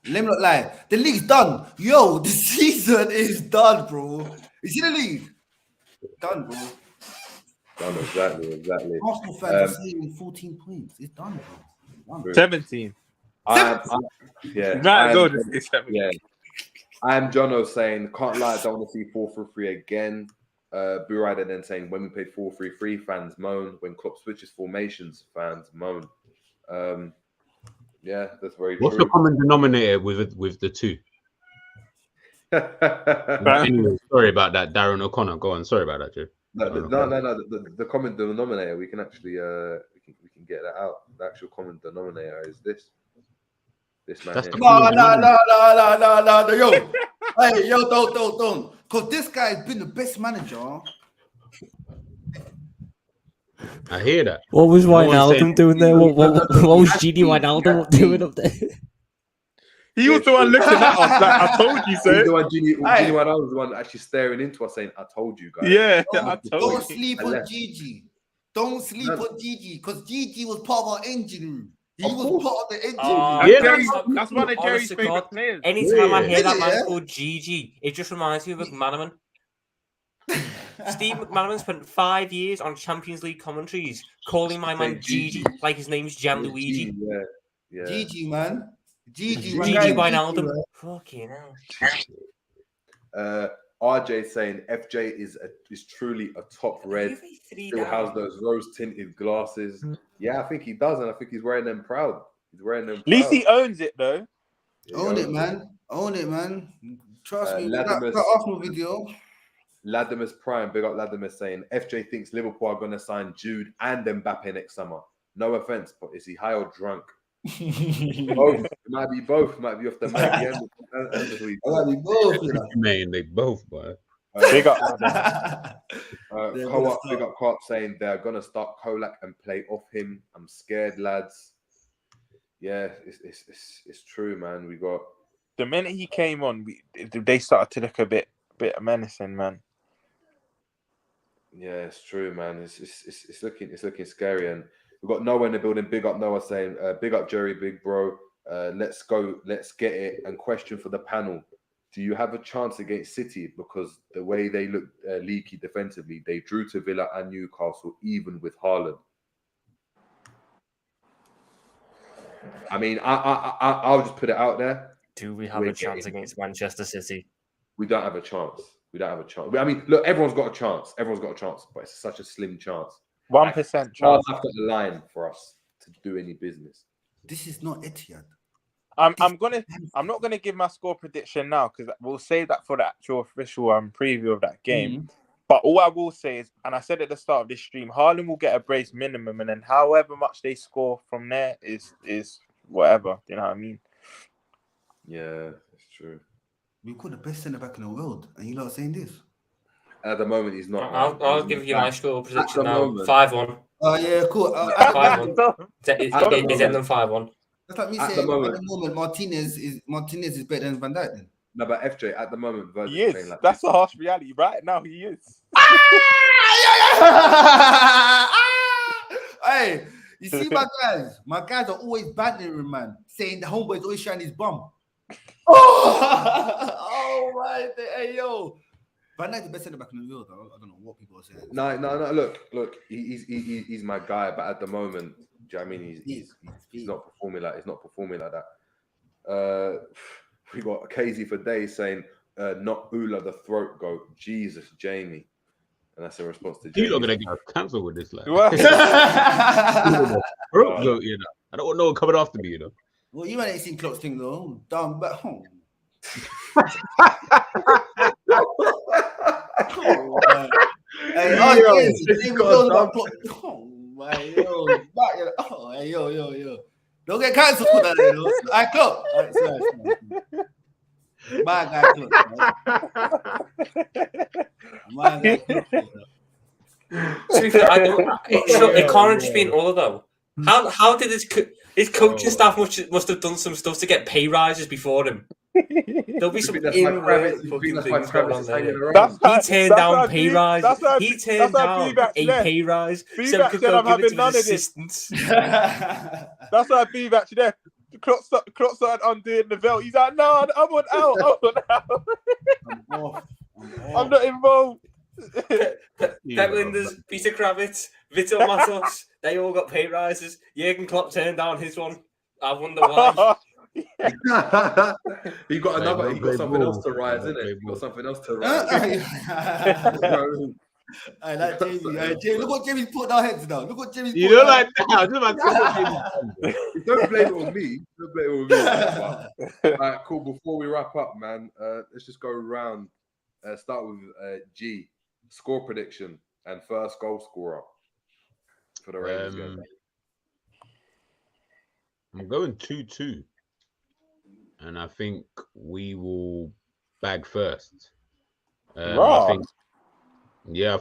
Let me not lie. The league's done. Yo, the season is done, bro. You see the league? Done, bro. Done, exactly. Arsenal fans are saying 14 points. It's done, bro. 17. Yeah. Yeah. I'm Jono saying, can't lie, I don't want to see 4-3-3 again. Boo Rider then saying, when we played 4-3-3, fans moan. When Klopp switches formations, fans moan. Yeah, that's very true. What's the common denominator with the two? Anyway, sorry about that, Darren O'Connor. Go on. Sorry about that, Joe. No. The common denominator, we can actually we can get that out. The actual common denominator is this man. No, yo. Hey, yo, don't. Because this guy's been the best manager. I hear that. What was No one said- Wijnaldum doing there? What was Gini Wijnaldum doing up there? He was the one looking at us like, I told you He's so. the one, Gini Wijnaldum was the one actually staring into us saying, I told you guys. Yeah, Don't, I don't told you. sleep on Gigi. Don't sleep on Gigi because Gigi was part of our engine room. He Of was course. part of the engine Oh, room. That's one of Jerry's Honest to favorite God, players. anytime I hear that Yeah. man called Gigi, it just reminds me of McManaman. Steve McManaman spent 5 years on Champions League commentaries calling my man Gigi like his name's Gianluigi. Yeah. Gigi, man. Gigi, my Gigi guy, Wijnaldum. man. Fucking hell. RJ saying FJ is truly a top red. Still has those rose tinted glasses. Yeah, I think he does, and I think he's wearing them proud. He's wearing them. At least he owns it though. Own it, man. Own it, man. Trust me. That Latimus- Arsenal video. Latimus Prime, big up Latimus saying FJ thinks Liverpool are going to sign Jude and Mbappe next summer. No offense, but is he high or drunk? Both. It might be both. Might be off the mic. I might be both, you know. Man, they both, boy. Big up. Co-op, big up Co-op saying they're going to start Kolak and play off him. I'm scared, lads. Yeah, it's true, man. We got The minute he came on, they started to look a bit menacing, man. Yeah, it's true, man. It's looking scary, and we've got Noah in the building. Big up Noah saying, "Big up Jerry, big bro. Let's go, let's get it." And question for the panel: do you have a chance against City? Because the way they look leaky defensively, they drew to Villa and Newcastle, even with Haaland. I mean, I'll just put it out there. Do we have a chance against Manchester City? We don't have a chance. We don't have a chance. I mean, look, everyone's got a chance. Everyone's got a chance, but it's such a slim chance. 1% chance. Stars have got the line for us to do any business. This is not Etihad. I'm not gonna give my score prediction now because we'll save that for the actual official preview of that game. But all I will say is, and I said at the start of this stream, Haaland will get a brace minimum, and then however much they score from there is whatever. You know what I mean? Yeah, it's true. We've got the best centre back in the world, and you're not saying this. At the moment, he's not. I'll give you my score prediction now. moment. 5-1. Oh yeah, cool. 5-1. Is it than 5-1? That's like me At saying the moment- at the moment Martinez is better than Van Dijk. Then. No, but FJ, at the moment, Virgil's He is. playing like That's the harsh reality. Right now, he is. Hey, you see my guys? My guys are always bantering him, man, saying the homeboy's always showing his bum. Oh my! Hey yo, Van Dijk's the best centre back in the world. I don't know what people are saying. No. Look. He's my guy, but at the moment, do you know what I mean? He's not performing like that. We got KZ for days saying, "Not Ula the throat goat." Jesus, Jamie, and that's a response to Jamie. You're not gonna get cancelled with this, like. What? Throat goat, you know. I don't want no one coming after me, you know. Well, you ain't seen Klopp's thing though. Down back home. Hey, yo. Don't get cancelled for that, you know. I Klopp. My guy Klopp. My guy Klopp. To be fair, it can't just be an all though. How did his coaching staff must have done some stuff to get pay rises before him? There'll be some in-world fucking things going on there. He turned down pay rises. He turned down a pay rise so he could go give it to his assistants. That's why Beav actually there. Klopp started undoing the belt. He's like, no, I want out. I'm not involved. Pep Linders, Peter Kravitz, Vitor Matos, they all got pay rises. Jurgen Klopp turned down his one. I wonder why. He got something else to rise, isn't it? He got something else to rise. I like Jamie. Jamie, look what Jamie's putting our heads now. Look what Jamie's You don't like that. Don't blame it on me. Don't blame it on me. All right, cool. Before we wrap up, man, let's just go around. Start with G. Score prediction and first goal scorer for the Rangers game. I'm going 2-2. And I think we will bag first. I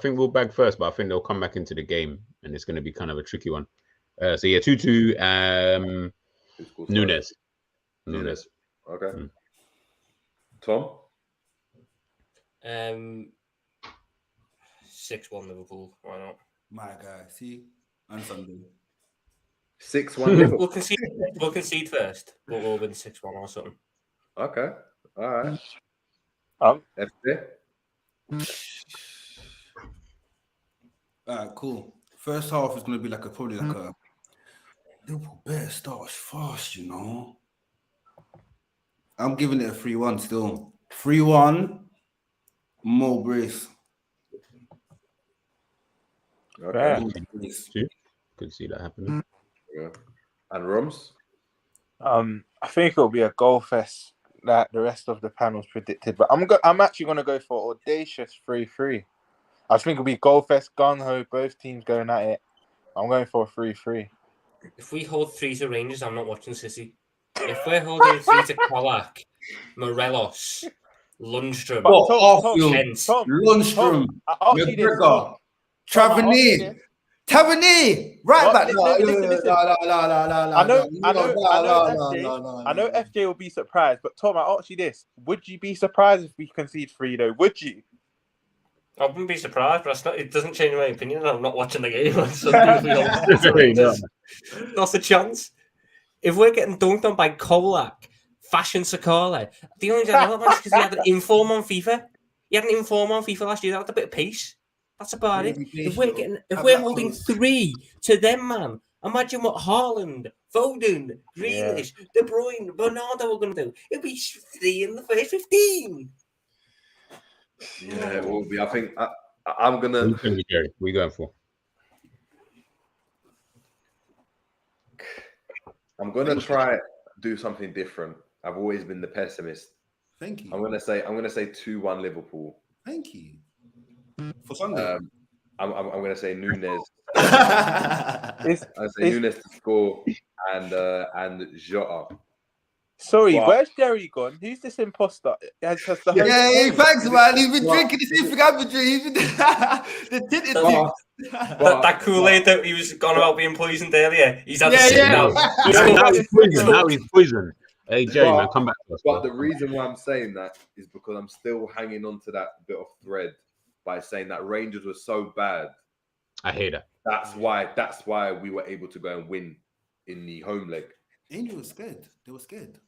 think we'll bag first, but I think they'll come back into the game and it's going to be kind of a tricky one. So yeah, 2-2. Nunes. Okay. Tom? 6-1 Liverpool. Why not? My guy, see, on Sunday. 6-1 Liverpool. We'll concede first, but we'll win 6-1 or something. Okay. All right. FC? Alright, cool. First half is gonna be probably like a Liverpool better start fast, you know. I'm giving it a 3-1 still. 3-1. Mo Brace. Okay. Could see that happening. Yeah. And Romz? I think it'll be a goal fest like the rest of the panels predicted, but I'm actually gonna go for audacious 3-3. I think it'll be goal fest, gung ho, both teams going at it. I'm going for a 3-3. If we hold 3 to Rangers, I'm not watching City. If we're holding 3 to Kovac, Morelos, Lundstrom, Lundstrom, McGregor, Tavernier, right back. I know FJ will be surprised, but Tom, I ask you this: would you be surprised if we concede 3 though? Would you? I wouldn't be surprised, but it doesn't change my opinion. I'm not watching the game on Sunday. Not a chance. If we're getting dunked on by Kolak, Fashion Sakala, the only reason I know that is because he had an inform on FIFA. He had an inform on FIFA last year. That was a bit of pace. That's about it. If we're holding 3 to them, man, imagine what Haaland, Foden, Grealish, De Bruyne, Bernardo are going to do. It'll be 3 in the first 15. Yeah, it will be. I think I'm going to... What are you going for? I'm going to try do something different. I've always been the pessimist. Thank you. I'm going to say 2-1 Liverpool. Thank you. For Sunday. I'm going to say Nunes. I say Nunes to score and Jota. Sorry, where's Jerry gone? Who's this imposter? Thanks, man. He's been drinking the same thing I've been drinking. The tinted thing. That Kool-Aid that he was gone about being poisoned earlier. He's had now he's poisoned. Hey, Jerry, man, come back to us. But the reason why I'm saying that is because I'm still hanging on to that bit of thread by saying that Rangers were so bad. I hear that. That's why we were able to go and win in the home leg. Angel was scared. They were scared.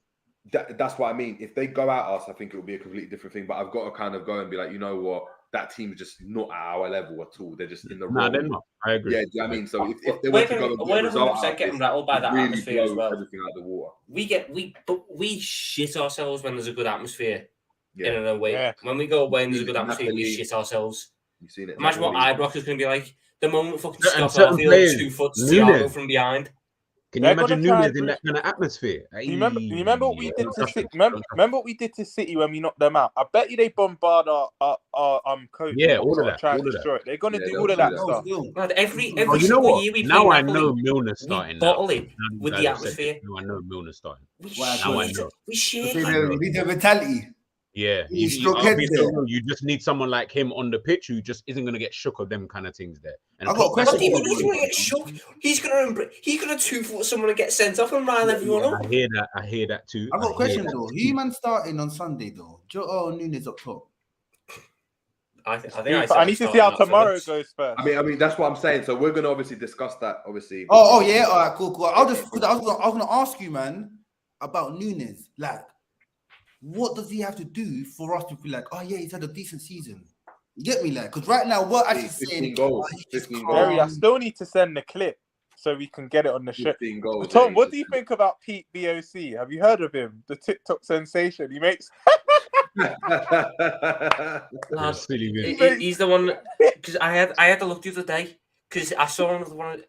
That's what I mean. If they go at us, I think it will be a completely different thing. But I've got to kind of go and be like, you know what? That team is just not at our level at all. They're just in the wrong. No, they're not. I agree. Yeah, do you know what I mean? So if they were to go and get a result, getting rattled by that really atmosphere as well. Everything out of the water. We shit ourselves when there's a good atmosphere. Yeah. In a way. Yeah. When we go away and there's a good atmosphere, we shit ourselves. You've seen it. Imagine what Ibrox is going to be like. The moment fucking Scott Arfield 2 foot Thiago from behind. Can you imagine Nunes in that kind of atmosphere? You remember what we did to City? Remember what we did to City when we knocked them out? I bet you they bombard our coach. Yeah, all of that. They're gonna do all of that stuff. Man, every single year we now I know Milner's starting. Bottle it with the atmosphere. Now I know Milner's starting. Now I know. We shake. We need the mentality. Yeah, you just need someone like him on the pitch who just isn't going to get shook of them kind of things there. And I've got a question. He's going to get shook. He's going to 2-foot someone and get sent off and rile everyone up. I hear that too. I've got a question though. Who man starting on Sunday though? Jota or Nunes up top? I need to see how tomorrow goes first. I mean that's what I'm saying. So we're going to obviously discuss that. Obviously. Oh yeah. All right. Cool. I was going to ask you, man, about Nunes. Like, what does he have to do for us to be like, oh yeah, he's had a decent season? You get me, like, because right now we're actually saying goals. 15 goals. I still need to send the clip so we can get it on the show. Tom, what do you think about Pete BOC? Have you heard of him? The TikTok sensation. He makes. He's the one because I had to look the other day because I saw another one.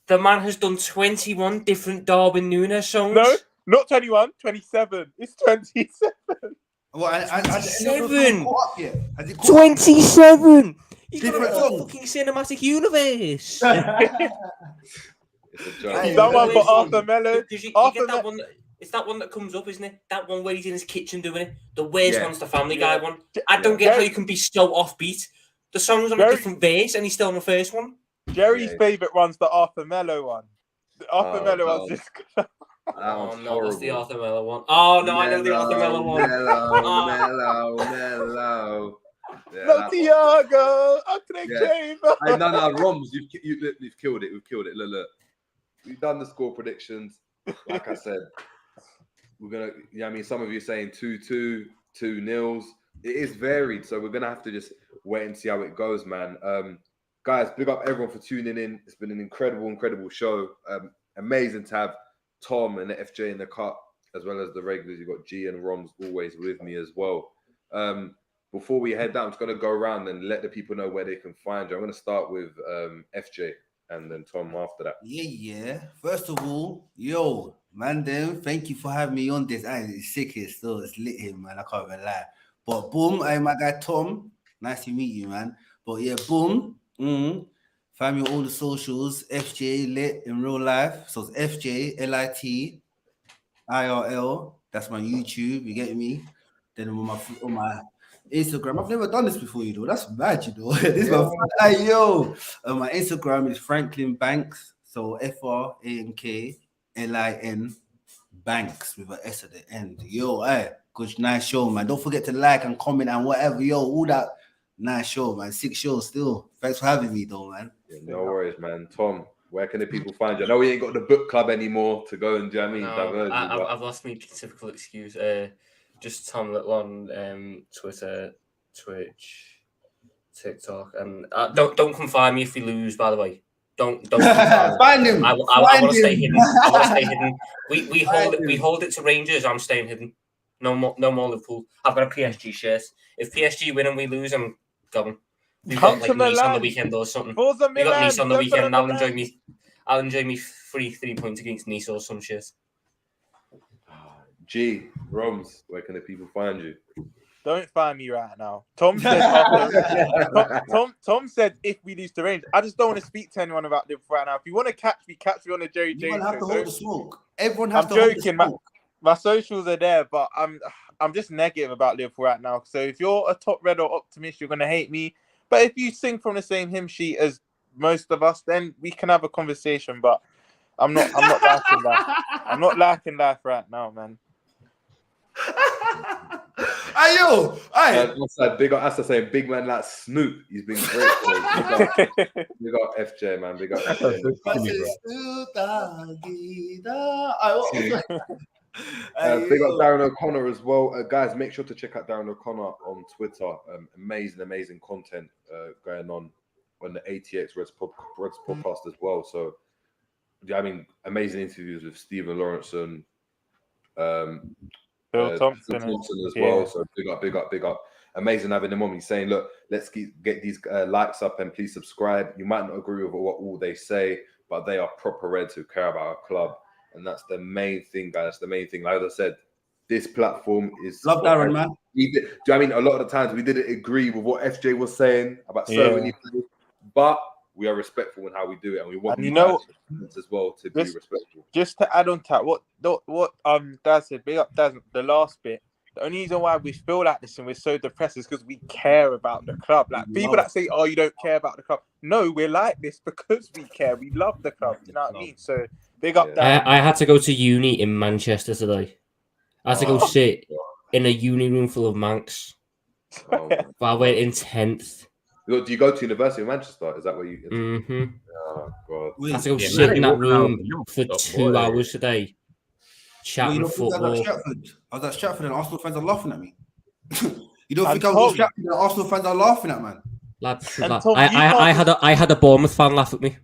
The man has done 21 different Darwin Núñez songs. No. Not 21, 27. It's 27. What? 27. 27. He's got a fucking cinematic universe. It's a joke. That one for Arthur Mello. It's that one that comes up, isn't it? That one where he's in his kitchen doing it. The Where's Monster Family Guy one. I don't get how you can be so offbeat. The song's on a different verse and he's still on the first one. Jerry's Yeah. favourite one's the Arthur Mello one. The Arthur Oh, Mello no. one's just. That Oh one's no, what's the horrible. Arthur Miller one? Oh no, I know the Arthur Miller one. Mellow. Yeah, No, that one. Thiago. How can I Yeah. claim? Hey, no, Romz, you've killed it. We've killed it. Look. We've done the score predictions. Like I said, we're gonna. Yeah, I mean, some of you are saying 2-2, 2-0. It is varied, so we're gonna have to just wait and see how it goes, man. Guys, big up everyone for tuning in. It's been an incredible show. Amazing to have Tom and the FJ in the cut, as well as the regulars. You've got G and Romz always with me as well. Before we head down, I'm just going to go around and let the people know where they can find you. I'm going to start with FJ and then Tom after that. Yeah. First of all, yo, man, then thank you for having me on this. It's sick here still. It's lit here, man. I can't even lie. But boom, my guy Tom. Nice to meet you, man. But yeah, boom. Find me on all the socials. FJ Lit in real life. So it's FJ LIT IRL. That's my YouTube. You get me? Then on my Instagram. I've never done this before, you know. That's mad, you know. This is my hey, yo. My Instagram is Franklin Banks. So FRANKLIN Banks with an S at the end. Yo, hey, good, nice show, man. Don't forget to like and comment and whatever, yo, all that. Nice show, man. 6 shows still. Thanks for having me, though, man. Yeah, no worries, man. Tom, where can the people find you? I know we ain't got the book club anymore to go and do you know what I mean? No, I've lost my typical excuse. Just Tom Little on Twitter, Twitch, TikTok, and don't come find me if we lose. By the way, don't find him. I want to stay hidden. I want to stay hidden. We hold it to Rangers. I'm staying hidden. No more Liverpool. I've got a PSG shirt. If PSG win and we lose, I'm going. We've got like Nice on the weekend or something. We got Nice on the weekend. I'll enjoy me free 3 points against Nice or some shit. G, Romz, where can the people find you? Don't find me right now. Tom said Tom said if we lose to Rangers. I just don't want to speak to anyone about this right now. If you want to catch me on the Jerry James show. Have to hold the smoke. Everyone has to joking, hold the smoke. My socials are there, but I'm just negative about Liverpool right now. So if you're a top red or optimist, you're gonna hate me. But if you sing from the same hymn sheet as most of us, then we can have a conversation. But I'm not liking that. I'm not liking life right now, man. Hey yo, big up. That's the same big man like Snoop. He's been great. Big up FJ, man. Big up FJ. Big up Darren O'Connor as well. Guys, make sure to check out Darren O'Connor on Twitter. Amazing content going on the ATX Reds podcast as well. So, I mean, amazing interviews with Stephen Lawrenson, Phil Thompson as well. So big up. Amazing having them on. He's saying, look, let's get these likes up and please subscribe. You might not agree with what all they say, but they are proper Reds who care about our club. And that's the main thing, guys. That's the main thing. Like I said, this platform is... Love Darren, man. Do you know what I mean? A lot of the times we didn't agree with what FJ was saying about so many things, but we are respectful in how we do it. And we want as well to be respectful. Just to add on to that, what Dad said, big up Dad, the last bit. The only reason why we feel like this and we're so depressed is because we care about the club. Like people that say, "Oh, you don't care about the club." No, we're like this because we care. We love the club. You know what I mean? So big up that. I had to go to uni in Manchester today. I had to go sit in a uni room full of Mancs. But I went in 10th. Do you go to University of Manchester? Is that where you? Mm-hmm. Oh God! I had to go sit in that room for 2 hours today. Chatting football. I was at Stratford and Arsenal fans are laughing at me. You don't think I was at Stratford and Arsenal fans are laughing at, man? I had a Bournemouth fan laugh at me.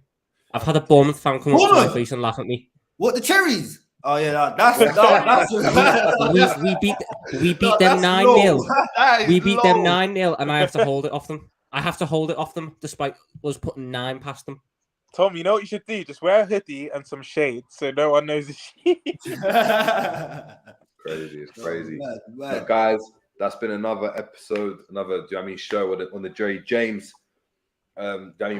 I've had a Bournemouth fan come up to my face and laugh at me. What, the Cherries? Oh yeah, that's we beat them 9-0. We beat them 9-0, and I have to hold it off them. I have to hold it off them, despite us putting 9 past them. Tom, you know what you should do? Just wear a hoodie and some shades so no one knows the shit. It's crazy. But guys, that's been another episode, show on the Jerry James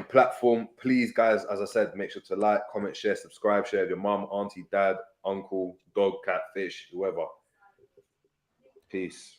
platform. Please, guys, as I said, make sure to like, comment, share, subscribe, share with your mum, auntie, dad, uncle, dog, cat, fish, whoever. Peace.